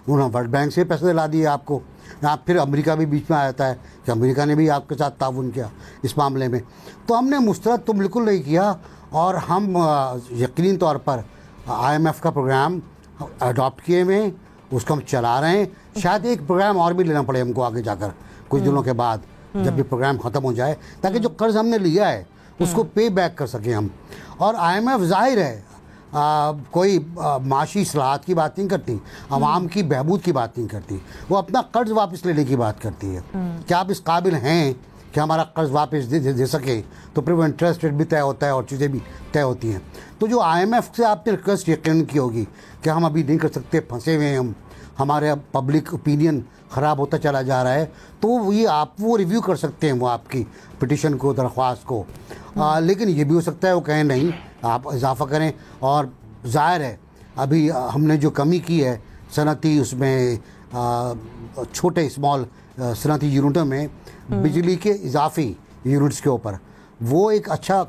उन्होंने वर्ल्ड बैंक से पैसे दिला दिए आपको। आप फिर अमेरिका भी बीच में आ जाता है कि अमेरिका ने भी आपके साथ ताउन किया इस मामले में। तो हमने मुस्तरद तो बिल्कुल नहीं किया और हम यकीनी तौर पर IMF का प्रोग्राम अडॉप्ट किए हुए, उसको हम चला रहे हैं। शायद एक प्रोग्राम और भी लेना पड़े हमको आगे जाकर कुछ दिनों के बाद, जब भी प्रोग्राम ख़त्म हो जाए, ताकि जो कर्ज हमने लिया है उसको पे बैक कर सकें हम। और IMF जाहिर है कोई माशी इस्लाहात की बात नहीं करती, आवाम की बहबूद की बात नहीं करती, वो अपना कर्ज वापस लेने की बात करती है। क्या आप इस काबिल हैं कि हमारा कर्ज वापस दे सके, तो फिर वो इंटरेस्ट रेट भी तय होता है और चीज़ें भी तय होती हैं। तो जो IMF से आपने रिक्वेस्ट यकीन की होगी कि हम अभी नहीं कर सकते, फंसे हुए हैं हम, हमारे पब्लिक ओपिनियन ख़राब होता चला जा रहा है, तो ये आप वो रिव्यू कर सकते हैं वो आपकी पिटिशन को, दरख्वास्त को। लेकिन ये भी हो सकता है वो कहें नहीं, आप इजाफा करें। और ज़ाहिर है अभी हमने जो कमी की है सनती, उसमें छोटे स्मॉल सनती यूनिटों में बिजली के इजाफी यूनिट्स के ऊपर, वो एक अच्छा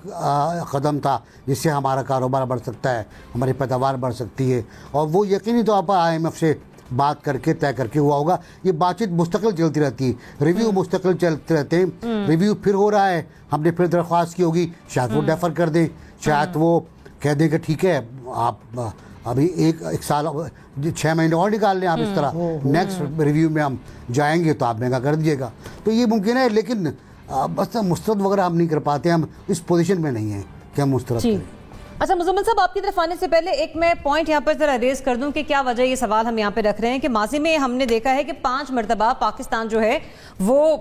कदम था जिससे हमारा कारोबार बढ़ सकता है, हमारी पैदावार बढ़ सकती है। और वो यकीनी तौर पर IMF से बात करके तय करके हुआ होगा। ये बातचीत मुस्तकिल चलती रहती है, रिव्यू मुस्तकिल चलते रहते हैं। रिव्यू फिर हो रहा है, हमने फिर दरख्वास्त की होगी, शायद वो डेफर कर दें, शायद वो कह दें कि ठीक है आप अभी एक साल 6 महीने और निकाल लें आप इस तरह, नेक्स्ट रिव्यू में हम जाएंगे तो आप महंगा कर दीजिएगा। तो ये मुमकिन है, लेकिन बस मुस्तरद वगैरह हम नहीं कर पाते, हम इस पोजीशन में नहीं हैं कि हम मुस्तरद करें। اچھا مزمل صاحب، آپ کی طرف آنے سے پہلے ایک میں پوائنٹ یہاں پر ذرا ریز کر دوں کہ کیا وجہ یہ سوال ہم یہاں پہ رکھ رہے ہیں کہ ماضی میں ہم نے دیکھا ہے کہ 5 مرتبہ پاکستان جو ہے وہ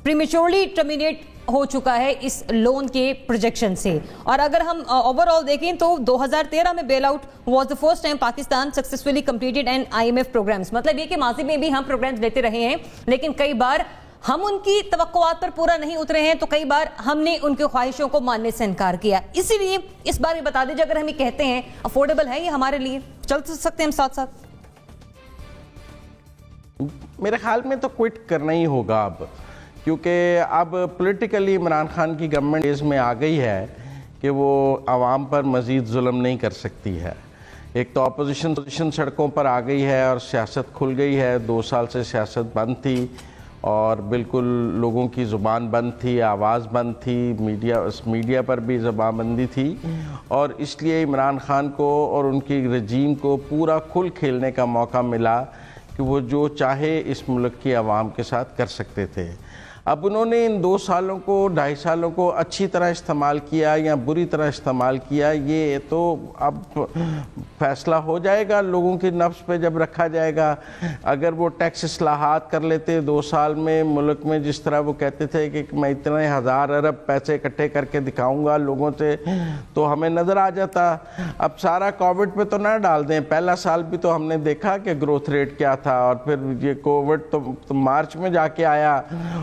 پریمیچورلی ٹرمینیٹ ہو چکا ہے اس لون کے پروجیکشن سے، اور اگر ہم اوور آل دیکھیں تو 2013 میں bail out was the first time Pakistan successfully completed and IMF programmes. مطلب یہ کہ ماضی میں بھی ہم پروگرامز لیتے رہے ہیں، لیکن کئی بار ہم ان کی توقعات پر پورا نہیں اترے ہیں، تو کئی بار ہم نے ان کی خواہشوں کو ماننے سے انکار کیا. اسی لیے اس بار بھی بتا دیجیے، اگر ہم یہ کہتے ہیں افورڈیبل ہے یہ ہمارے لیے، چل سکتے ہیں ہم ساتھ ساتھ؟ میرے خیال میں تو کوئٹ کرنا ہی ہوگا اب، کیونکہ اب پولیٹیکلی عمران خان کی گورنمنٹ اس میں آ گئی ہے کہ وہ عوام پر مزید ظلم نہیں کر سکتی ہے. ایک تو اپوزیشن سڑکوں پر آ گئی ہے اور سیاست کھل گئی ہے. 2 سال سے سیاست بند تھی اور بالکل لوگوں کی زبان بند تھی، آواز بند تھی، میڈیا پر بھی زبان بندی تھی، اور اس لیے عمران خان کو اور ان کی رجیم کو پورا کھل کھیلنے کا موقع ملا کہ وہ جو چاہے اس ملک کی عوام کے ساتھ کر سکتے تھے. اب انہوں نے ان 2 سالوں کو 2.5 سالوں کو اچھی طرح استعمال کیا یا بری طرح استعمال کیا، یہ تو اب فیصلہ ہو جائے گا لوگوں کی نفس پہ جب رکھا جائے گا. اگر وہ ٹیکس اصلاحات کر لیتے 2 سال میں ملک میں، جس طرح وہ کہتے تھے کہ میں اتنے 1000 ارب پیسے اکٹھے کر کے دکھاؤں گا لوگوں سے، تو ہمیں نظر آ جاتا. اب سارا کووڈ پہ تو نہ ڈال دیں. پہلا سال بھی تو ہم نے دیکھا کہ گروتھ ریٹ کیا تھا، اور پھر یہ کووڈ تو مارچ میں جا کے آیا،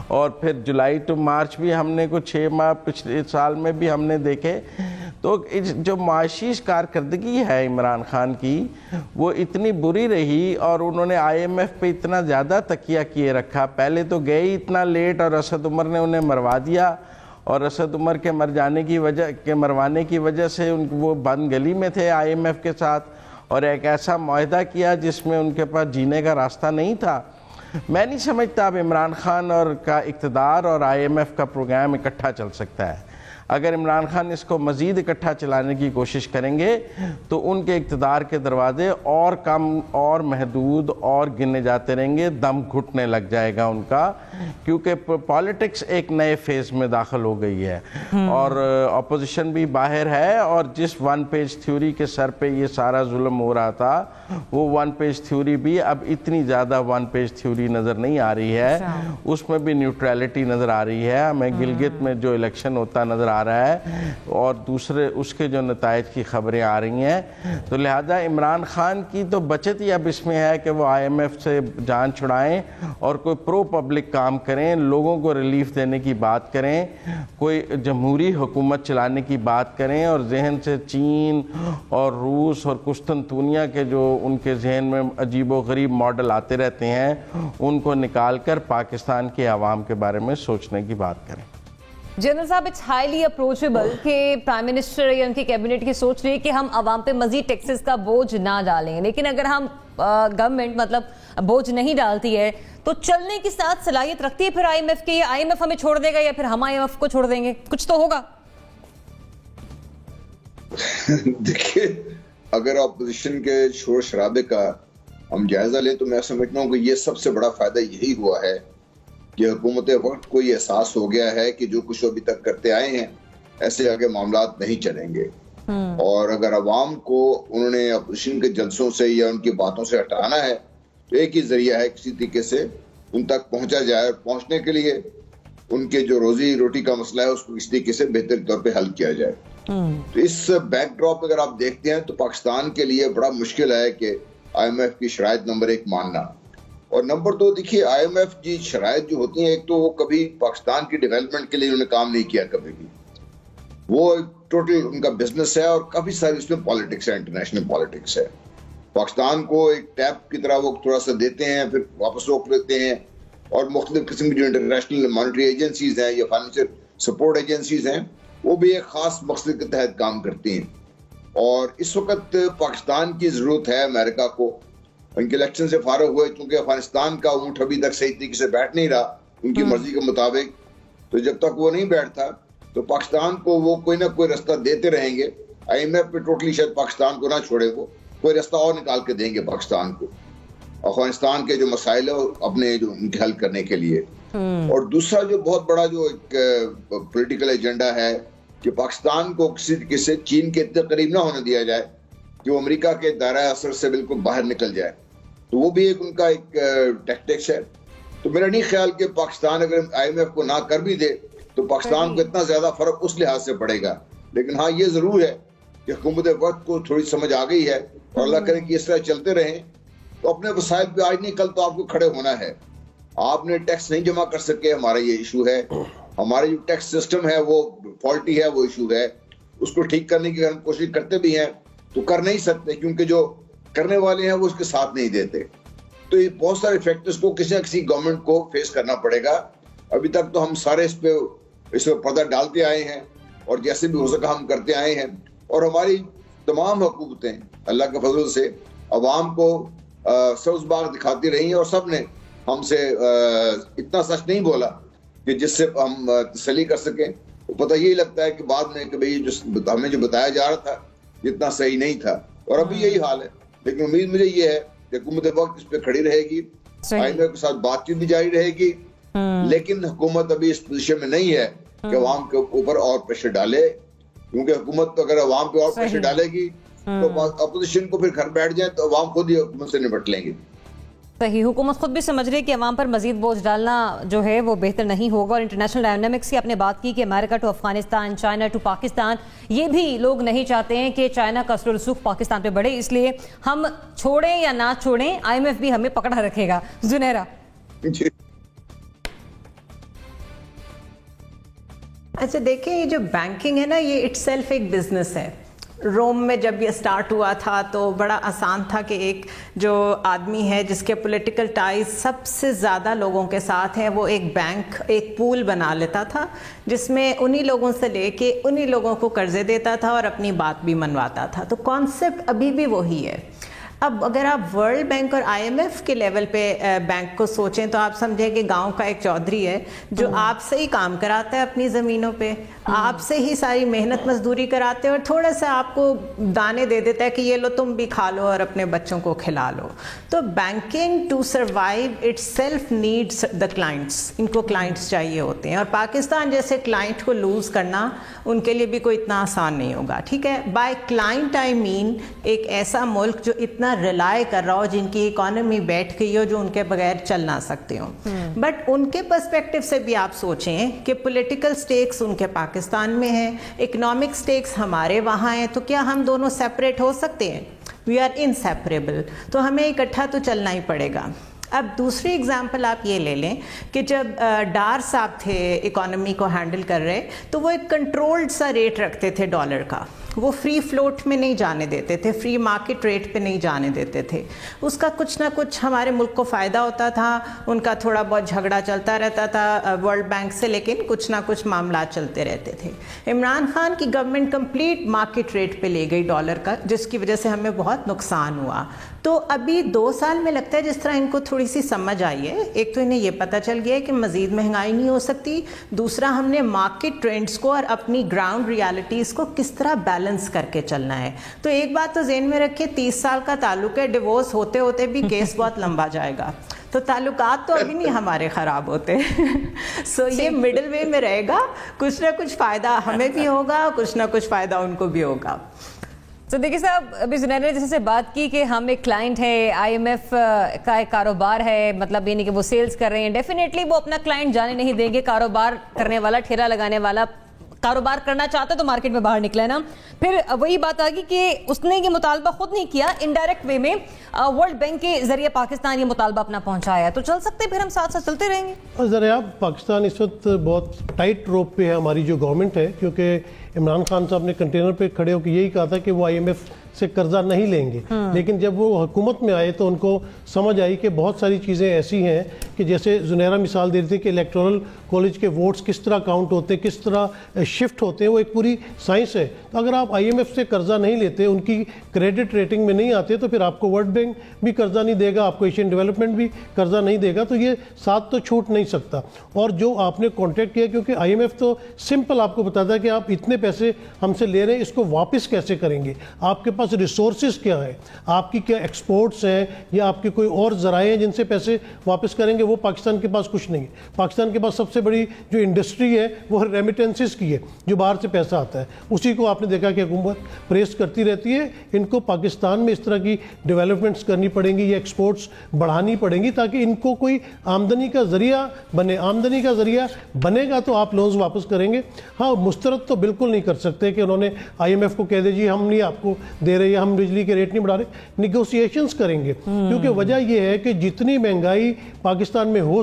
اور پھر جولائی ٹو مارچ بھی ہم نے کچھ 6 ماہ پچھلے سال میں بھی ہم نے دیکھے. تو جو معاشی کارکردگی ہے عمران خان کی وہ اتنی بری رہی، اور انہوں نے IMF پہ اتنا زیادہ تکیہ کیے رکھا. پہلے تو گئے ہی اتنا لیٹ، اور اسد عمر نے انہیں مروا دیا، اور اسد عمر کے مروانے کی وجہ سے وہ بند گلی میں تھے IMF کے ساتھ، اور ایک ایسا معاہدہ کیا جس میں ان کے پاس جینے کا راستہ نہیں تھا. میں نہیں سمجھتا اب عمران خان اور کا اقتدار اور IMF کا پروگرام اکٹھا چل سکتا ہے. اگر عمران خان اس کو مزید اکٹھا چلانے کی کوشش کریں گے تو ان کے اقتدار کے دروازے اور کم اور محدود اور گنے جاتے رہیں گے. دم گھٹنے لگ جائے گا ان کا، کیونکہ پالیٹکس ایک نئے فیز میں داخل ہو گئی ہے، اور اپوزیشن بھی باہر ہے. اور جس 1 پیج تھیوری کے سر پہ یہ سارا ظلم ہو رہا تھا، وہ 1 پیج تھیوری بھی اب اتنی زیادہ 1 پیج تھیوری نظر نہیں آ رہی ہے. اس میں بھی نیوٹرلٹی نظر آ رہی ہے. ہمیں گلگت میں جو الیکشن ہوتا نظر آ رہا ہے، اور دوسرے اس کے جو نتائج کی خبریں آ رہی ہیں. تو لہذا عمران خان کی تو بچت ہی اب اس میں ہے کہ وہ IMF سے جان چھڑائیں اور کوئی پرو پبلک کام کریں، لوگوں کو ریلیف دینے کی بات کریں، کوئی جمہوری حکومت چلانے کی بات کریں، اور ذہن سے چین اور روس اور قسطنطنیہ کے جو ان کے ذہن میں عجیب و غریب ماڈل آتے رہتے ہیں ان کو نکال کر پاکستان کے عوام کے بارے میں سوچنے کی بات کریں. جنرل صاحب، اٹس ہائیلی اپروچیبل کہ پرائم منسٹر یا ان کی کیبنٹ کی سوچ رہی ہے کہ ہم عوام پہ مزید ٹیکسز کا بوجھ نہ ڈالیں، لیکن اگر ہم گورنمنٹ مطلب بوجھ نہیں ڈالتی ہے تو چلنے کی ساتھ صلاحیت رکھتی ہے پھر IMF کی، یا IMF ہمیں چھوڑ دے گا یا پھر ہم IMF کو چھوڑ دیں گے؟ کچھ تو ہوگا. دیکھیے، اگر اپوزیشن کے شور شرابے کا ہم جائزہ لیں تو میں سمجھتا ہوں کہ یہ سب سے بڑا فائدہ یہی ہوا ہے کہ حکومت وقت کو یہ احساس ہو گیا ہے کہ جو کچھ ابھی تک کرتے آئے ہیں ایسے آگے معاملات نہیں چلیں گے. اور اگر عوام کو انہوں نے اپوزیشن کے جلسوں سے یا ان کی باتوں سے ہٹانا ہے تو ایک ہی ذریعہ ہے کسی طریقے سے ان تک پہنچا جائے، اور پہنچنے کے لیے ان کے جو روزی روٹی کا مسئلہ ہے اس کو کسی طریقے سے بہتر طور پہ حل کیا جائے. تو اس بیک ڈراپ اگر آپ دیکھتے ہیں تو پاکستان کے لیے بڑا مشکل ہے کہ IMF کی شرائط نمبر 1 ماننا، اور نمبر 2 دیکھیے IMF کی شرائط جو ہوتی ہیں، ایک تو وہ کبھی پاکستان کی ڈیولپمنٹ کے لیے انہوں نے کام نہیں کیا کبھی بھی، وہ ٹوٹل ان کا بزنس ہے، اور کافی ساری اس میں پالیٹکس ہے، انٹرنیشنل پالیٹکس ہے. پاکستان کو ایک ٹیپ کی طرح وہ تھوڑا سا دیتے ہیں پھر واپس روک لیتے ہیں، اور مختلف قسم کی جو انٹرنیشنل مانیٹری ایجنسیز ہیں یا فائنینشیل سپورٹ ایجنسیز ہیں وہ بھی ایک خاص مقصد کے تحت کام کرتی ہیں. اور اس وقت پاکستان کی ضرورت ہے امریکہ کو، ان کے الیکشن سے فارغ ہوئے چونکہ افغانستان کا اونٹ ابھی تک صحیح طریقے سے بیٹھ نہیں رہا ان کی مرضی کے مطابق، تو جب تک وہ نہیں بیٹھتا تو پاکستان کو وہ کوئی نہ کوئی رستہ دیتے رہیں گے. IMF پہ ٹوٹلی شاید پاکستان کو نہ چھوڑے، وہ کوئی رستہ اور نکال کے دیں گے پاکستان کو افغانستان کے جو مسائل ہیں اپنے جو ان کے حل کرنے کے لیے. اور دوسرا جو بہت بڑا جو ایک پولیٹیکل ایجنڈا ہے کہ پاکستان کو کسی طریقے سے چین کے اتنے قریب نہ ہونے دیا جائے کہ وہ امریکہ کے دائرہ اثر سے بالکل باہر نکل جائے. تو وہ بھی ان کا ایک ٹیکٹکس ہے. تو میرا نہیں خیال کہ پاکستان اگر IMF کو نہ کر بھی دے تو پاکستان کو اتنا زیادہ فرق اس لحاظ سے پڑے گا. لیکن ہاں یہ ضرور ہے کہ حکومت وقت کو تھوڑی سمجھ آ گئی ہے, اور اللہ کرے کہ اس طرح چلتے رہیں تو اپنے وسائل پہ آج نہیں کل تو آپ کو کھڑے ہونا ہے. آپ نے ٹیکس نہیں جمع کر سکے, ہمارا یہ ایشو ہے. ہمارا جو ٹیکس سسٹم ہے وہ فالٹی ہے, وہ ایشو ہے. اس کو ٹھیک کرنے کی ہم کوشش کرتے بھی ہیں تو کر نہیں سکتے, کیونکہ جو کرنے والے ہیں وہ اس کے ساتھ نہیں دیتے. تو یہ بہت سارے فیکٹرز کو کسی نہ کسی گورنمنٹ کو فیس کرنا پڑے گا. ابھی تک تو ہم سارے اس پہ پردہ ڈالتے آئے ہیں, اور جیسے بھی ہو سکا ہم کرتے آئے ہیں. اور ہماری تمام حکومتیں اللہ کے فضل سے عوام کو سبز باغ دکھاتی رہی ہیں, اور سب نے ہم سے اتنا سچ نہیں بولا کہ جس سے ہم تسلی کر سکیں. پتہ یہی لگتا ہے کہ بعد میں کہ بھئی ہمیں جو بتایا جا رہا تھا اتنا صحیح نہیں تھا, اور ابھی یہی حال ہے. لیکن امید مجھے یہ ہے کہ حکومت وقت اس پہ کھڑی رہے گی, آئندہ کے ساتھ بات چیت بھی جاری رہے گی. لیکن حکومت ابھی اس پوزیشن میں نہیں ہے کہ عوام کے اوپر اور پریشر ڈالے, کیونکہ حکومت اگر عوام پہ اور پریشر ڈالے گی تو اپوزیشن کو پھر گھر بیٹھ جائیں تو عوام خود ہی حکومت سے نپٹ لیں گے. صحیح, حکومت خود بھی سمجھ رہی ہے کہ عوام پر مزید بوجھ ڈالنا جو ہے وہ بہتر نہیں ہوگا. اور انٹرنیشنل ڈائنامکس کی آپ نے بات کی کہ America to Afghanistan, China to Pakistan, یہ بھی لوگ نہیں چاہتے ہیں کہ چائنا کا اثر و رسوخ پاکستان پہ بڑھے, اس لیے ہم چھوڑیں یا نہ چھوڑیں IMF بھی ہمیں پکڑا رکھے گا. زنیرہ اچھا دیکھیں, یہ جو بینکنگ ہے نا یہ اٹ سیلف ایک بزنس ہے. روم میں جب یہ سٹارٹ ہوا تھا تو بڑا آسان تھا کہ ایک جو آدمی ہے جس کے پولیٹیکل ٹائز سب سے زیادہ لوگوں کے ساتھ ہیں, وہ ایک بینک, ایک پول بنا لیتا تھا جس میں انہی لوگوں سے لے کے انہی لوگوں کو قرضے دیتا تھا اور اپنی بات بھی منواتا تھا. تو کانسیپٹ ابھی بھی وہی ہے. اب اگر آپ ورلڈ بینک اور IMF کے لیول پہ بینک کو سوچیں تو آپ سمجھیں کہ گاؤں کا ایک چودھری ہے جو آپ سے ہی کام کراتا ہے اپنی زمینوں پہ, آپ سے ہی ساری محنت مزدوری کراتے ہیں, اور تھوڑا سا آپ کو دانے دے دیتا ہے کہ یہ لو تم بھی کھا لو اور اپنے بچوں کو کھلا لو. تو banking to survive itself needs the clients, ان کو کلائنٹس چاہیے ہوتے ہیں, اور پاکستان جیسے کلائنٹ کو لوز کرنا ان کے لیے بھی کوئی اتنا آسان نہیں ہوگا. ٹھیک ہے, بائی کلائنٹ آئی مین ایک ایسا ملک جو اتنا ریلائی کر رہا ہو, جن کی اکانومی بیٹھ گئی ہو, جو ان کے بغیر چل نہ سکتے ہوں. بٹ ان کے پرسپیکٹو سے بھی آپ سوچیں کہ پولیٹیکل سٹیکس ان کے پاکستان میں ہیں, اکنامک سٹیکس ہمارے وہاں ہیں, تو کیا ہم دونوں سیپریٹ ہو سکتے ہیں؟ We are inseparable. تو ہمیں اکٹھا تو چلنا ہی پڑے گا. اب دوسری اگزامپل آپ یہ لے لیں کہ جب ڈار صاحب تھے اکانومی کو ہینڈل کر رہے, تو وہ ایک کنٹرولڈ سا ریٹ رکھتے تھے ڈالر کا, وہ فری فلوٹ میں نہیں جانے دیتے تھے, فری مارکیٹ ریٹ پہ نہیں جانے دیتے تھے. اس کا کچھ نہ کچھ ہمارے ملک کو فائدہ ہوتا تھا, ان کا تھوڑا بہت جھگڑا چلتا رہتا تھا ورلڈ بینک سے, لیکن کچھ نہ کچھ معاملات چلتے رہتے تھے. عمران خان کی گورنمنٹ کمپلیٹ مارکیٹ ریٹ پہ لے گئی ڈالر کا, جس کی وجہ سے ہمیں بہت نقصان ہوا. تو ابھی 2 سال میں لگتا ہے جس طرح ان کو تھوڑی سی سمجھ آئی ہے. ایک تو انہیں یہ پتہ چل گیا ہے کہ مزید مہنگائی نہیں ہو سکتی, دوسرا ہم نے مارکیٹ ٹرینڈز کو اور اپنی گراؤنڈ ریالٹیز کو کس طرح بیلنس کر کے چلنا ہے. تو ایک بات تو ذہن میں رکھیں, 30 سال کا تعلق ہے, ڈیورس ہوتے ہوتے بھی کیس بہت لمبا جائے گا. تو تعلقات تو ابھی نہیں ہمارے خراب ہوتے. سو یہ مڈل وے میں رہے گا, کچھ نہ کچھ فائدہ ہمیں بھی ہوگا, کچھ نہ کچھ فائدہ ان کو بھی ہوگا. تو دیکھیے صاحب, ابھی زنیرہ نے جیسے بات کی کہ ہم ایک کلائنٹ ہے, IMF کا ایک کاروبار ہے, مطلب یہ نہیں کہ وہ سیلز کر رہے ہیں, ڈیفینیٹلی وہ اپنا کلائنٹ جانے نہیں دیں گے. کاروبار کرنے والا, ٹھیلا لگانے والا کاروبار کرنا چاہتا تو مارکیٹ میں باہر نکلے نا. پھر وہی بات آ گئی کہ اس نے یہ مطالبہ خود نہیں کیا, انڈائریکٹ وے میں ورلڈ بینک کے ذریعے پاکستان یہ مطالبہ اپنا پہنچایا. تو چل سکتے, پھر ہم ساتھ ساتھ چلتے رہیں گے. ذرا پاکستان اس وقت بہت ٹائٹ روپ پہ ہے ہماری جو گورنمنٹ ہے, کیونکہ عمران خان صاحب نے کنٹینر پہ کھڑے ہو کے یہی کہا تھا کہ وہ IMF سے قرضہ نہیں لیں گے. لیکن جب وہ حکومت میں آئے تو ان کو سمجھ آئی کہ بہت ساری چیزیں ایسی ہیں کہ جیسے زنیرہ مثال دے رہی تھی کہ الیکٹورل کالج کے ووٹس کس طرح کاؤنٹ ہوتے ہیں, کس طرح شفٹ ہوتے ہیں, وہ ایک پوری سائنس ہے. تو اگر آپ IMF سے قرضہ نہیں لیتے, ان کی کریڈٹ ریٹنگ میں نہیں آتے, تو پھر آپ کو ورلڈ بینک بھی قرضہ نہیں دے گا, آپ کو ایشین ڈیولپمنٹ بھی قرضہ نہیں دے گا. تو یہ ساتھ تو چھوٹ نہیں سکتا. اور جو آپ نے کانٹیکٹ کیا, کیونکہ IMF تو سمپل آپ کو بتاتا ہے کہ آپ اتنے پیسے ہم سے لے رہے ہیں, اس کو واپس کیسے کریں گے. آپ کے پاس पास रिसोर्सेज क्या है, आपकी क्या एक्सपोर्ट्स हैं या आपके कोई और ज़राए हैं जिनसे पैसे वापस करेंगे, वो पाकिस्तान के पास कुछ नहीं है। पाकिस्तान के पास सबसे बड़ी जो इंडस्ट्री है वो रेमिटेंसेस की है, जो बाहर से पैसा आता है, उसी को आपने देखा कि हुकूमत प्रेस करती रहती है। इनको पाकिस्तान में इस तरह की डेवलपमेंट्स करनी पड़ेंगी या एक्सपोर्ट्स बढ़ानी पड़ेंगी ताकि इनको कोई आमदनी का ज़रिया बने। आमदनी का ज़रिया बनेगा तो आप लोन्स वापस करेंगे। हाँ, मुस्तरद तो बिल्कुल नहीं कर सकते कि उन्होंने IMF को कह दे जी हम नहीं आपको दे रहे या हम बिजली के रेट नहीं बढ़ा रहे। निगोशिएशंस करेंगे, क्योंकि वजह यह है कि जितनी महंगाई पाकिस्तान में हो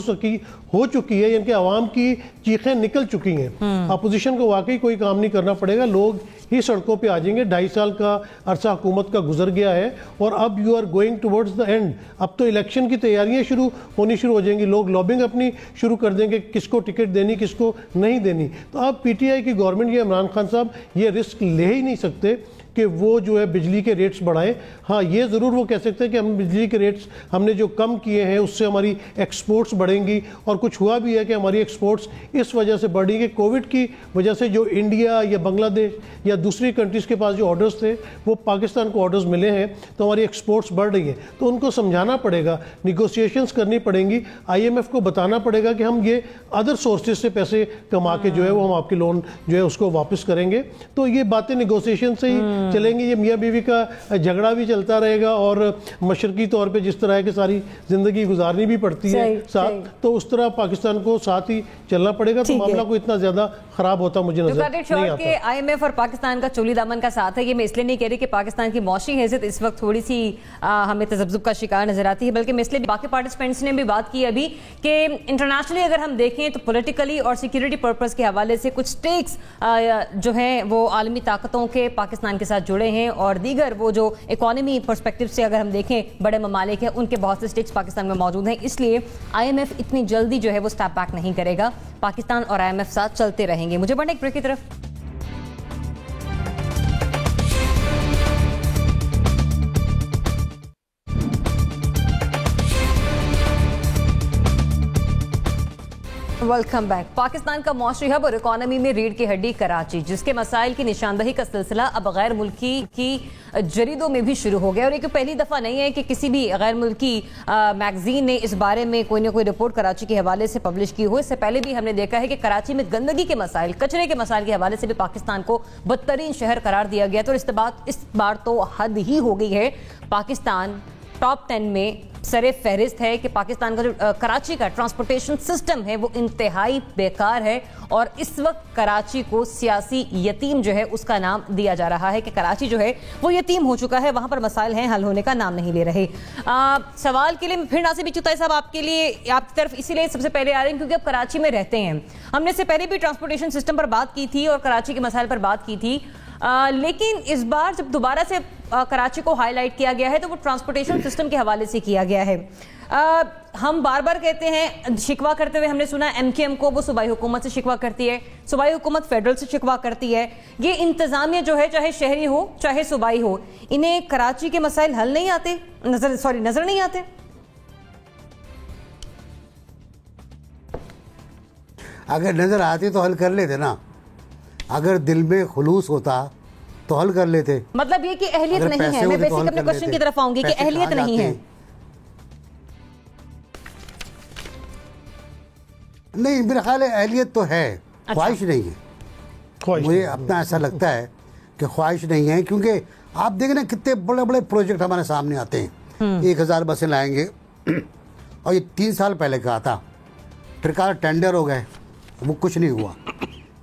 चुकी है, यानी कि आवाम की चीखें निकल चुकी हैं। अपोजिशन को वाकई कोई काम नहीं करना पड़ेगा, लोग ही सड़कों पे आ जाएंगे। 2.5 साल का अरसा हुकूमत का गुजर गया है और अब you are going towards the end. अब तो इलेक्शन की तैयारियां होनी शुरू हो जाएंगी, लोग लॉबिंग अपनी शुरू कर देंगे, किसको टिकट देनी किसको नहीं देनी। तो अब PTI की गवर्नमेंट या इमरान खान साहब ये रिस्क ले ही नहीं सकते कि वो जो है बिजली के रेट्स बढ़ाएं। हाँ, ये ज़रूर वो कह सकते हैं कि हम बिजली के रेट्स हमने जो कम किए हैं उससे हमारी एक्सपोर्ट्स बढ़ेंगी, और कुछ हुआ भी है कि हमारी एक्सपोर्ट्स इस वजह से बढ़ी कि कोविड की वजह से जो इंडिया या बांग्लादेश या दूसरी कंट्रीज़ के पास जो ऑर्डर्स थे वो पाकिस्तान को ऑर्डर्स मिले हैं, तो हमारी एक्सपोर्ट्स बढ़ रही हैं। तो उनको समझाना पड़ेगा, निगोशिएशंस करनी पड़ेंगी, IMF को बताना पड़ेगा कि हम ये अदर सोर्सेज से पैसे कमा के जो है वो हम आपकी लोन जो है उसको वापस करेंगे। तो ये बातें निगोशिएशन से ही चलेंगी। ये मियाँ बीवी का झगड़ा भी चलता रहेगा और मशरकी तौर पे जिस तरह की सारी जिंदगी गुजारनी भी पड़ती है साथ, तो उस तरह पाकिस्तान को साथ ही चलना पड़ेगा। तो मामला को इतना ज्यादा खराब होता मुझे नजर नहीं आता। IMF और पाकिस्तान का चोली दामन का साथ है, ये मैं इसलिए नहीं कह रही कि पाकिस्तान की मौशी हैसियत इस वक्त थोड़ी सी हमें तजब्जुब का शिकार नजर आती है, बल्कि मैं इसलिए बाकी पार्टिसिपेंट्स ने भी बात की अभी कि इंटरनेशनली अगर हम देखें तो पॉलिटिकली और सिक्योरिटी पर्पस के हवाले से कुछ स्टेक्स जो हैं वो आलमी ताकतों के पाकिस्तान के साथ जुड़े हैं, और दीगर वो जो इकोनॉमी पर्सपेक्टिव से अगर हम देखें बड़े ममालिक हैं उनके बहुत से स्टेक्स पाकिस्तान में मौजूद हैं। इसलिए IMF इतनी जल्दी जो है वो स्टेप बैक नहीं करेगा, पाकिस्तान और IMF साथ चलते रहेंगे। मुझे बढ़ने एक ब्रेक की तरफ। Welcome back. पाकिस्तान का मौसरी हब और इकोनॉमी में रीढ़ की हड्डी कराची, जिसके मसाइल की निशानदही का सिलसिला अब गैर मुल्की की जरीदों में भी शुरू हो गया। और ये पहली दफ़ा नहीं है कि किसी भी गैर मुल्की मैगजीन ने इस बारे में कोई ना कोई रिपोर्ट कराची के हवाले से पब्लिश की हो। इससे पहले भी हमने देखा है कि कराची में गंदगी के मसाइल, कचरे के मसाइल के हवाले से भी पाकिस्तान को बदतरीन शहर करार दिया गया। तो इस बार तो हद ही हो गई है। पाकिस्तान टॉप 10 में सरे फहरिस्त है कि पाकिस्तान का जो कराची का ट्रांसपोर्टेशन सिस्टम है वो इंतहाई बेकार है, और इस वक्त कराची को सियासी यतीम जो है उसका नाम दिया जा रहा है कि कराची जो है वो यतीम हो चुका है, वहां पर मसाइल हैं, हल होने का नाम नहीं ले रहे। सवाल के लिए फिर नासिर बिचुताई साहब आपकी तरफ इसीलिए सबसे पहले आ रहे हैं क्योंकि आप कराची में रहते हैं। हमने इससे पहले भी ट्रांसपोर्टेशन सिस्टम पर बात की थी और कराची के मसाइल पर बात की थी, लेकिन इस बार जब दोबारा से कराची को हाईलाइट किया गया है तो वो ट्रांसपोर्टेशन सिस्टम के हवाले से किया गया है। हम बार बार कहते हैं, शिकवा करते हुए हमने सुना MKM को, वो सूबाई हुकूमत से शिकवा करती है, सूबाई हुकूमत फेडरल से शिकवा करती है। ये इंतजामिया जो है, चाहे शहरी हो चाहे सूबाई हो, इन्हें कराची के मसाइल हल नहीं आते, नजर नहीं आते। अगर नजर आते तो हल कर लेते ना, अगर दिल में खुलूस होता तो हल कर लेते। मतलब ये कि अहलियत नहीं है। मैं बेसिक अपने क्वेश्चन की तरफ आऊंगी कि अहलियत नहीं है। नहीं, मेरा ख्याल है अहलियत तो है, ख्वाहिश नहीं है। मुझे अपना ऐसा लगता है कि ख्वाहिश नहीं है, क्योंकि आप देखें ना कितने बड़े बड़े प्रोजेक्ट हमारे सामने आते हैं। 1000 बसें लाएंगे और ये 3 साल पहले कहा था, फिर टेंडर हो गए, वो कुछ नहीं हुआ।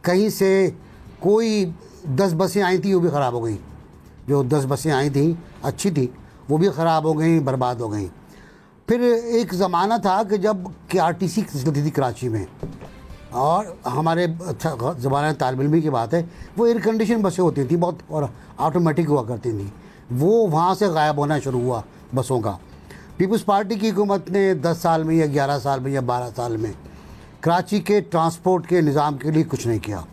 कहीं से कोई 10 बसें आई थी वो भी ख़राब हो गई, जो 10 बसें आई थी अच्छी थी वो भी ख़राब हो गई, बर्बाद हो गई। फिर एक ज़माना था कि जब RTC चलती थी कराची में, और हमारे अच्छा ज़माना तालिब इल्मी की बात है, वो एयर कंडीशन बसें होती थी बहुत, और ऑटोमेटिक हुआ करती थी। वो वहाँ से गायब होना शुरू हुआ बसों का। पीपल्स पार्टी की हुकूमत ने 10 साल में या 11 साल में या 12 साल में कराची के ट्रांसपोर्ट के निज़ाम के लिए कुछ नहीं किया।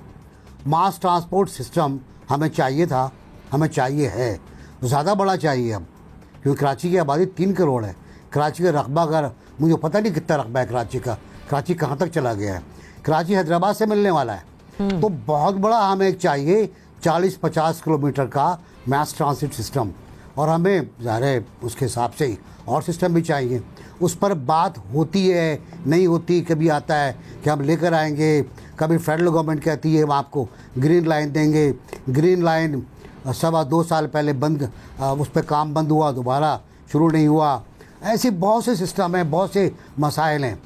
मास ट्रांसपोर्ट सिस्टम हमें चाहिए था, हमें चाहिए है, ज़्यादा बड़ा चाहिए अब, क्योंकि कराची की आबादी 3 करोड़ है। कराची का रकबा, अगर मुझे पता नहीं कितना रकबा है कराची का, कराची कहाँ तक चला गया है, कराची हैदराबाद से मिलने वाला है, तो बहुत बड़ा हमें चाहिए 40-50 किलोमीटर का मास ट्रांसिट सिस्टम, और हमें ज़ाहिर है उसके हिसाब से ही और सिस्टम भी चाहिए। उस पर बात होती है, नहीं होती, कभी आता है कि हम लेकर आएंगे, कभी फेडरल गवर्नमेंट कहती है हम आपको ग्रीन लाइन देंगे। ग्रीन लाइन 2.25 साल पहले बंद, उस पर काम बंद हुआ, दोबारा शुरू नहीं हुआ। ऐसे बहुत से सिस्टम हैं, बहुत से मसाइल हैं।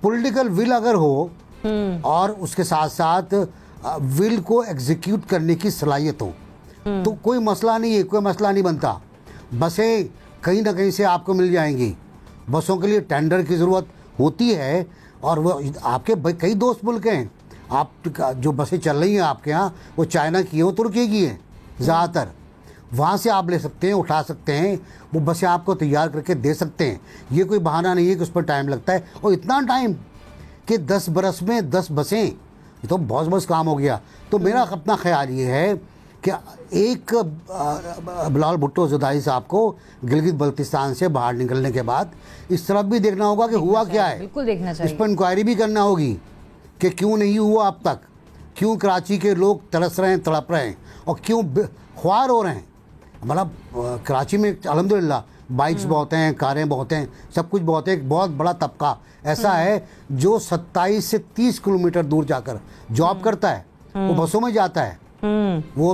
पॉलिटिकल विल अगर हो और उसके साथ साथ विल को एग्जीक्यूट करने की सलाहियत हो तो कोई मसला नहीं है, कोई मसला नहीं बनता। बसें कहीं ना कहीं से आपको मिल जाएंगी। बसों के लिए टेंडर की ज़रूरत होती है, और वो आपके कई दोस्त मुल्क हैं, आप जो बसें चल रही हैं आपके यहाँ वो चाइना की हैं, तुर्की की हैं ज़्यादातर। वहाँ से आप ले सकते हैं, उठा सकते हैं, वो बसें आपको तैयार करके दे सकते हैं। ये कोई बहाना नहीं है कि उस पर टाइम लगता है, और इतना टाइम कि 10 बरस में 10 बसें, ये तो बहुत बस काम हो गया। तो मेरा अपना ख्याल ये है कि एक बिलावल भुट्टो ज़रदारी साहब को गिलगित बल्तिस्तान से बाहर निकलने के बाद इस तरफ भी देखना होगा कि हुआ क्या है, बिल्कुल देखना चाहिए। इस पर इंक्वायरी भी करना होगी कि क्यों नहीं हुआ अब तक, क्यों कराची के लोग तरस रहे हैं, तड़प रहे हैं, और क्यों ख्वार हो रहे हैं। मतलब कराची में अल्हम्दुलिल्लाह बाइक्स बहुत हैं, कारें बहुत हैं, सब कुछ बहुत है। एक बहुत बड़ा तबका ऐसा है जो 27 से 30 किलोमीटर दूर जाकर जॉब करता है, वो बसों में जाता है। वो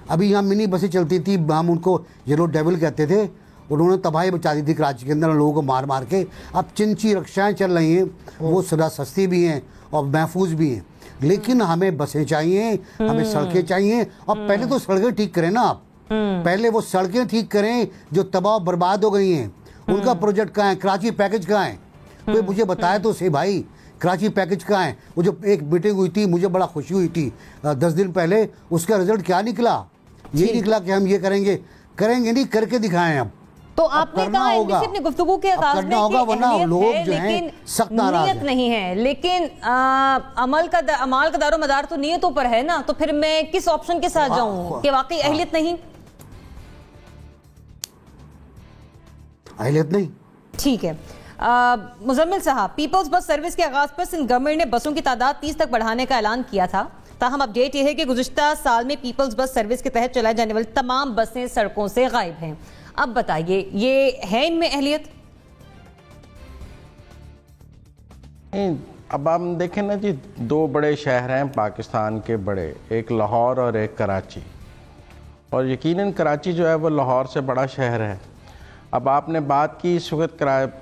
अभी यहाँ मिनी बसें चलती थी, हम उनको येलो डेविल कहते थे, उन्होंने तबाही बचा दी थी कराची के अंदर लोगों को मार मार के। अब चिंची रिक्शाएँ चल रही हैं, वो सदा सस्ती भी हैं और महफूज भी हैं। लेकिन हमें बसें चाहिए, हमें सड़कें चाहिए, और पहले तो सड़कें ठीक करें ना आप, पहले वो सड़कें ठीक करें जो तबाह बर्बाद हो गई हैं। उनका प्रोजेक्ट कहाँ है? कराची पैकेज कहाँ है? कोई मुझे बताया तो सही भाई, कराची पैकेज कहाँ है? वो जो एक मीटिंग हुई थी, मुझे बड़ा खुशी हुई थी 10 दिन पहले, उसका रिजल्ट क्या निकला? ये निकला कि हम ये करेंगे नहीं, करके दिखाएं। अब तो आपने कहा एनबीसी अपनी गुफ्तगू के आगाज में होगा, वरना लोग जो हैं सख्त नाराज नीयत नहीं है, लेकिन अमाल का दारो मदार तो नीयतों पर है ना। तो फिर मैं किस ऑप्शन के साथ जाऊं कि वाकई अहलियत नहीं? अहलियत नहीं, ठीक है। मुजम्मिल साहब, पीपल्स बस सर्विस के आगाज पर सिंध गवर्नमेंट ने बसों की तादाद 30 तक बढ़ाने का ऐलान किया था। ताहम अपडेट यह है कि गुज़िश्ता साल में पीपल्स बस सर्विस के तहत चलाई जाने वाली तमाम बसें सड़कों से गायब हैं। अब बताइए, ये है इनमें अहलियत? अब हम देखें ना जी, 2 बड़े शहर हैं पाकिस्तान के बड़े, एक लाहौर और एक कराची, और यकीनन कराची जो है वो लाहौर से बड़ा शहर है। अब आपने बात की इस वक्त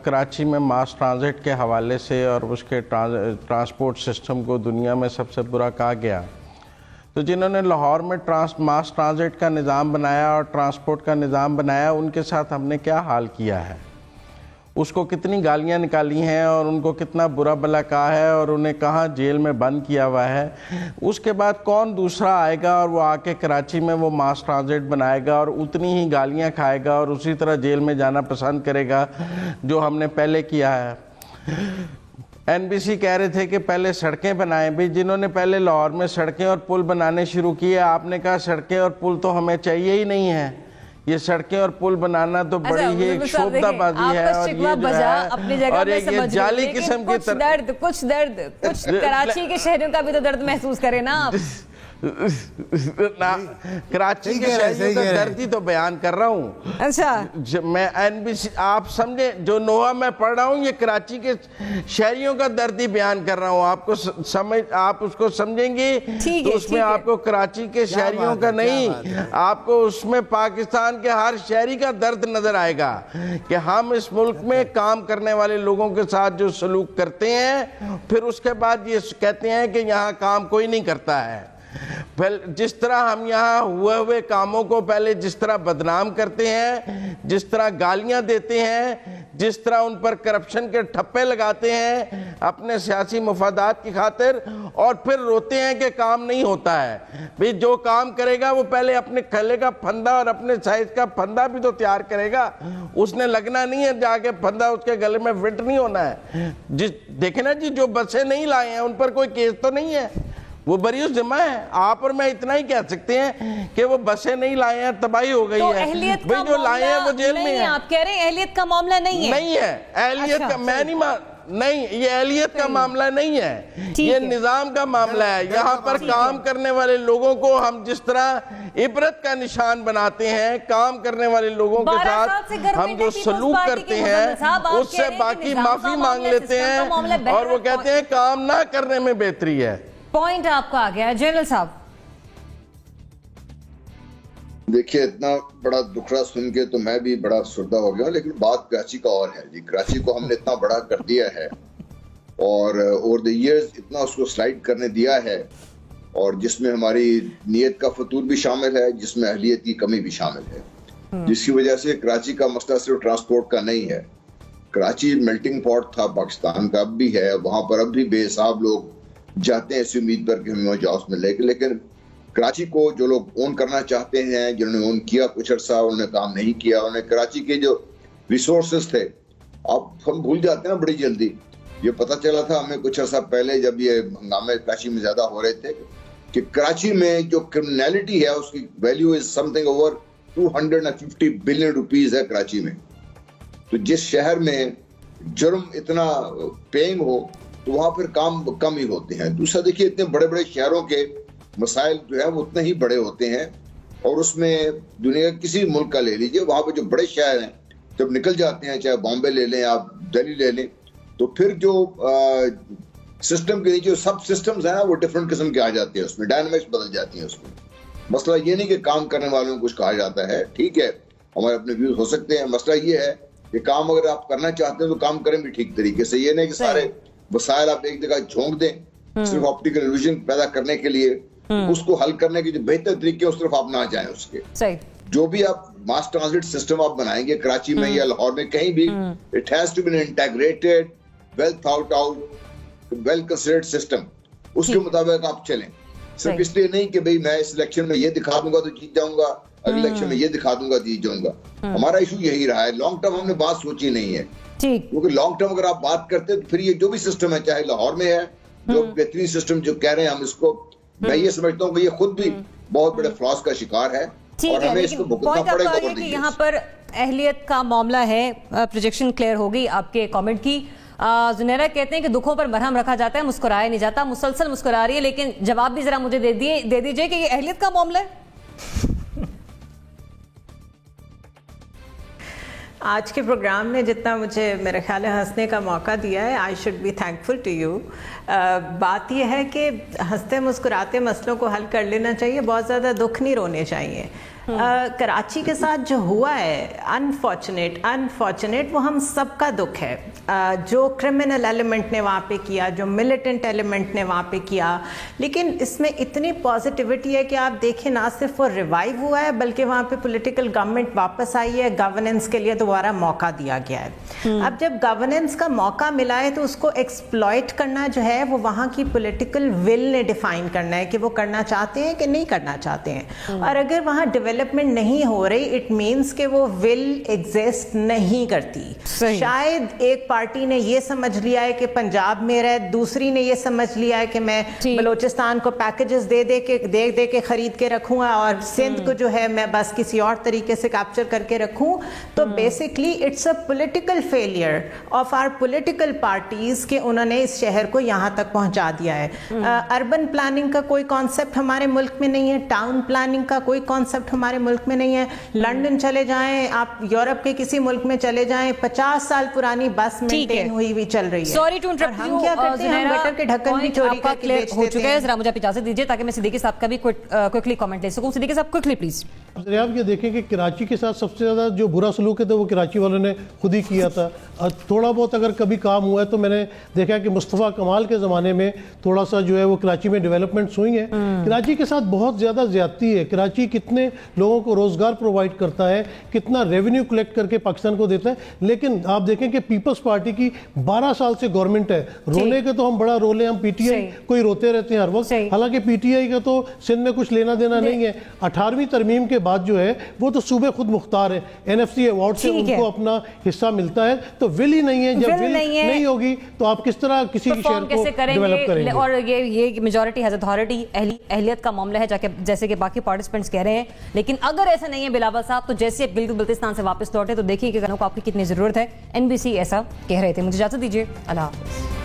कराची में मास ट्रांजिट के हवाले से, और उसके ट्रांसपोर्ट सिस्टम को दुनिया में सबसे बुरा कहा गया। तो जिन्होंने लाहौर में मास ट्रांजिट का निज़ाम बनाया और ट्रांसपोर्ट का निज़ाम बनाया, उनके साथ हमने क्या हाल किया है, उसको कितनी गालियां निकाली हैं और उनको कितना बुरा भला कहा है और उन्हें कहाँ जेल में बंद किया हुआ है। उसके बाद कौन दूसरा आएगा और वो आके कराची में वो मास ट्रांजिट बनाएगा और उतनी ही गालियां खाएगा और उसी तरह जेल में जाना पसंद करेगा जो हमने पहले किया है। एनबीसी कह रहे थे कि पहले सड़कें बनाएं। भी जिन्होंने पहले लाहौर में सड़कें और पुल बनाने शुरू किए, आपने कहा सड़कें और पुल तो हमें चाहिए ही नहीं है, ये सड़कें और पुल बनाना तो बड़ी ही एक शोभनाबाजी है, और ये जो है और एक जाली किस्म की कुछ कराची के शहरों का भी तो दर्द महसूस करें ना आप। कराची के शहरियों का दर्द ही तो बयान कर रहा हूँ। अच्छा, मैं एनबीसी, आप समझे, जो नोहा मैं पढ़ रहा हूँ ये कराची के शहरियों का दर्द ही बयान कर रहा हूँ। आपको समझ, आप उसको समझेंगे तो उसमें आपको कराची के शहरियों का नहीं, आपको उसमें पाकिस्तान के हर शहरी का दर्द नजर आएगा कि हम इस मुल्क में काम करने वाले लोगों के साथ जो सलूक करते हैं, फिर उसके बाद ये कहते हैं कि यहाँ काम कोई नहीं करता है। जिस तरह हम यहाँ हुए कामों को पहले जिस तरह बदनाम करते हैं, जिस तरह गालियां देते हैं, जिस तरह उन पर करप्शन के ठप्पे लगाते हैं अपने सियासी मफादात की खातिर, और फिर रोते हैं कि काम नहीं होता है। भाई जो काम करेगा वो पहले अपने गले का फंदा और अपने साइज का फंदा भी तो तैयार करेगा। उसने लगना नहीं है जाके फंदा उसके गले में फिट नहीं होना है। देखे ना जी, जो बसें नहीं लाए हैं उन पर कोई केस तो नहीं है, वो बरीउस जिम्मा है। आप और मैं इतना ही कह सकते हैं कि वो बसें नहीं लाए हैं, तबाही हो गई तो है। अहलियत का जो लाए हैं वो जेल में है। आप कह रहे हैं अहलियत का मामला नहीं है? नहीं है अहलियत का, मैं नहीं मान, نہیں، یہ اہلیت کا معاملہ نہیں ہے، یہ نظام کا معاملہ ہے. یہاں پر کام کرنے والے لوگوں کو ہم جس طرح عبرت کا نشان بناتے ہیں، کام کرنے والے لوگوں کے ساتھ ہم جو سلوک کرتے ہیں اس سے باقی معافی مانگ لیتے ہیں اور وہ کہتے ہیں کام نہ کرنے میں بہتری ہے. پوائنٹ آپ کا آ گیا جنرل صاحب. دیکھیے اتنا بڑا دکھڑا سن کے تو میں بھی بڑا افسردہ ہو گیا ہوں، لیکن بات کراچی کا اور ہے جی. کراچی کو ہم نے اتنا بڑا کر دیا ہے اور اوور دی ایئرز اتنا اس کو سلائڈ کرنے دیا ہے، اور جس میں ہماری نیت کا فطور بھی شامل ہے، جس میں اہلیت کی کمی بھی شامل ہے، جس کی وجہ سے کراچی کا مسئلہ صرف ٹرانسپورٹ کا نہیں ہے. کراچی میلٹنگ پاٹ تھا پاکستان کا، اب بھی ہے، وہاں پر اب بھی بے حساب لوگ جاتے ہیں اسی امید پر کہ ہمیں وہاں جابس ملے گی. لیکن کراچی کو جو لوگ اون کرنا چاہتے ہیں، جنہوں نے اون کیا کچھ عرصہ، انہوں نے کام نہیں کیا. انہوں نے کراچی کے جو ریسورسز تھے، اب ہم بھول جاتے ہیں بڑی جلدی. یہ پتہ چلا تھا ہمیں کچھ عرصہ پہلے جب یہ ہنگامے کراچی میں زیادہ ہو رہے تھے کہ کراچی میں جو کرمنالٹی ہے اس کی value is some thing over 250 billion rupees ہے کراچی میں. تو جس شہر میں جرم اتنا پیئنگ ہو تو وہاں پھر کام کم ہی ہوتے ہیں. دوسرا دیکھیے اتنے بڑے بڑے شہروں کے مسائل جو ہے وہ اتنے ہی بڑے ہوتے ہیں، اور اس میں دنیا کے کسی ملک کا لے لیجئے، وہاں پہ جو بڑے شہر ہیں جب نکل جاتے ہیں، چاہے بامبے لے لیں آپ دہلی لے لیں، تو پھر جو سسٹم کے نیچے سب سسٹمز ہیں وہ ڈفرنٹ قسم کے آ جاتے ہیں، اس میں ڈائنامکس بدل جاتی ہیں. اس میں مسئلہ یہ نہیں کہ کام کرنے والوں کو کچھ کہا جاتا ہے، ٹھیک ہے ہمارے اپنے ویوز ہو سکتے ہیں. مسئلہ یہ ہے کہ کام اگر آپ کرنا چاہتے ہیں تو کام کریں بھی ٹھیک طریقے سے. یہ نہیں کہ سارے وسائل آپ ایک جگہ جھونک دیں صرف آپٹیکل ایلوژن پیدا کرنے کے لیے، اس کو حل کرنے کے جو بہتر طریقے اس طرف آپ نہ جائیں. اس کے جو بھی آپ ماس ٹرانزٹ سسٹم آپ بنائیں گے کراچی میں یا لاہور میں کہیں بھی، it has to be integrated well thought out well considered system. اس کے مطابق آپ چلیں، صرف اس لیے نہیں کہ بھئی میں اس الیکشن میں یہ دکھا دوں گا تو جیت جاؤں گا، اگلے الیکشن میں یہ دکھا دوں گا جیت جاؤں گا. ہمارا ایشو یہی رہا ہے. لانگ ٹرم ہم نے بات سوچی نہیں ہے، کیونکہ لانگ ٹرم اگر آپ بات کرتے ہیں تو پھر یہ جو بھی سسٹم ہے، چاہے لاہور میں ہے جو بہترین سسٹم جو کہہ رہے ہیں ہم اس کو، میں یہ سمجھتا ہوں کہ یہ خود بھی بہت بڑے فلاس کا شکار ہے اور ہمیں اس کو بھگتنا پڑے گا. یہاں پر اہلیت کا معاملہ ہے. پروجیکشن کلیئر ہوگی آپ کے کامنٹ کی. زنیرہ کہتے ہیں کہ دکھوں پر مرہم رکھا جاتا ہے، مسکرایا نہیں جاتا. مسلسل مسکرا رہی ہے، لیکن جواب بھی ذرا مجھے دے دیجئے کہ یہ اہلیت کا معاملہ ہے. آج کے پروگرام نے جتنا مجھے میرے خیال ہے ہنسنے کا موقع دیا ہے، I should be thankful to you. بات یہ ہے کہ ہنستے مسکراتے مسئلوں کو حل کر لینا چاہیے، بہت زیادہ دکھ نہیں رونے چاہیے. کراچی کے ساتھ جو ہوا ہے انفارچونیٹ وہ ہم سب کا دکھ ہے. جو کرمنل ایلیمنٹ نے وہاں پہ کیا، جو ملیٹنٹ ایلیمنٹ نے وہاں پہ کیا، لیکن اس میں اتنی پازیٹیوٹی ہے کہ آپ دیکھیں نہ صرف وہ ریوائیو ہوا ہے بلکہ وہاں پہ پولیٹیکل گورنمنٹ واپس آئی ہے، گورننس کے لیے دوبارہ موقع دیا گیا ہے. اب جب گورننس کا موقع ملا ہے تو اس کو ایکسپلوئٹ کرنا جو ہے وہ وہاں کی پولیٹیکل ول نے ڈیفائن کرنا ہے کہ وہ کرنا چاہتے ہیں کہ نہیں کرنا چاہتے ہیں. اور اگر وہاں ڈیولپمنٹ نہیں ہو رہی، اٹ مینس کہ وہ ول ایگزسٹ نہیں کرتی. شاید ایک پارٹی نے یہ سمجھ لیا ہے کہ پنجاب میں رہے، دوسری نے یہ سمجھ لیا ہے کہ میں بلوچستان کو پیکیجز دے کے خرید کے رکھوں گا اور سندھ کو جو ہے میں بس کسی اور طریقے سے کیپچر کر کے رکھوں. تو basically it's a political failure of our political parties کہ انہوں نے اس شہر کو یہاں تک پہنچا دیا ہے. اربن پلاننگ کا کوئی کانسیپٹ ہمارے ملک میں نہیں ہے، ٹاؤن پلاننگ کا کوئی کانسیپٹ ہمارے ملک میں نہیں ہے. لنڈن چلے جائیں آپ، یورپ کے کسی ملک میں چلے جائیں، 50 سال پرانی بس مینٹین ہوئی ہوئی چل رہی ہے. سوری ٹو انٹرپٹ یو، ہم کیا کرتے ہیں، ہم گٹر کے ڈھکن بھی چوری کر کے بیچ ہو چکے ہیں. ذرا مجھے اجازت دیجیے تاکہ میں صدیقی صاحب کا بھی کوئکلی کامنٹ لے سکوں. صدیقی صاحب کوئکلی پلیز. آپ یہ دیکھیں کہ کراچی کے ساتھ سب سے زیادہ جو برا سلوک ہے تو وہ کراچی والوں نے خود ہی کیا تھا. تھوڑا بہت اگر کبھی کام ہوا ہے تو میں نے دیکھا کہ مصطفیٰ کمال کے زمانے میں تھوڑا سا جو ہے وہ کراچی میں ڈیولپمنٹس ہوئی ہیں. کراچی کے ساتھ بہت زیادہ زیادتی ہے. کراچی کتنے لوگوں کو روزگار پرووائڈ کرتا ہے، کتنا ریونیو کلیکٹ کر کے پاکستان کو دیتا ہے. لیکن آپ دیکھیں کہ پیپلز پارٹی کی 12 سال سے گورنمنٹ ہے. رونے کے تو ہم بڑا رولے، ہم پی ٹی آئی کوئی روتے رہتے ہیں ہر وقت، حالانکہ پی ٹی آئی کا تو سندھ میں کچھ لینا دینا نہیں ہے. 18ویں ترمیم کے بعد جو ہے وہ تو صوبے خود مختار ہے، این ایف سی ایوارڈ سے ان کو اپنا حصہ ملتا ہے. تو ول ہی نہیں ہے. جب ول نہیں ہوگی تو آپ کس طرح کسی شہر کو ڈیولپ کریں گے؟ اور یہ میجورٹی ہیز اتھارٹی، اہلیت کا معاملہ ہے جیسے کہ باقی پارٹیسپینٹس کہہ رہے ہیں. لیکن اگر ایسا نہیں ہے بلاول صاحب، تو جیسے گلگت بلتستان سے واپس لوٹے تو دیکھیے کہ گنوں کو آپ کی کتنی ضرورت ہے. NBC ایسا کہہ رہے تھے. مجھے اجازت دیجیے, اللہ حافظ.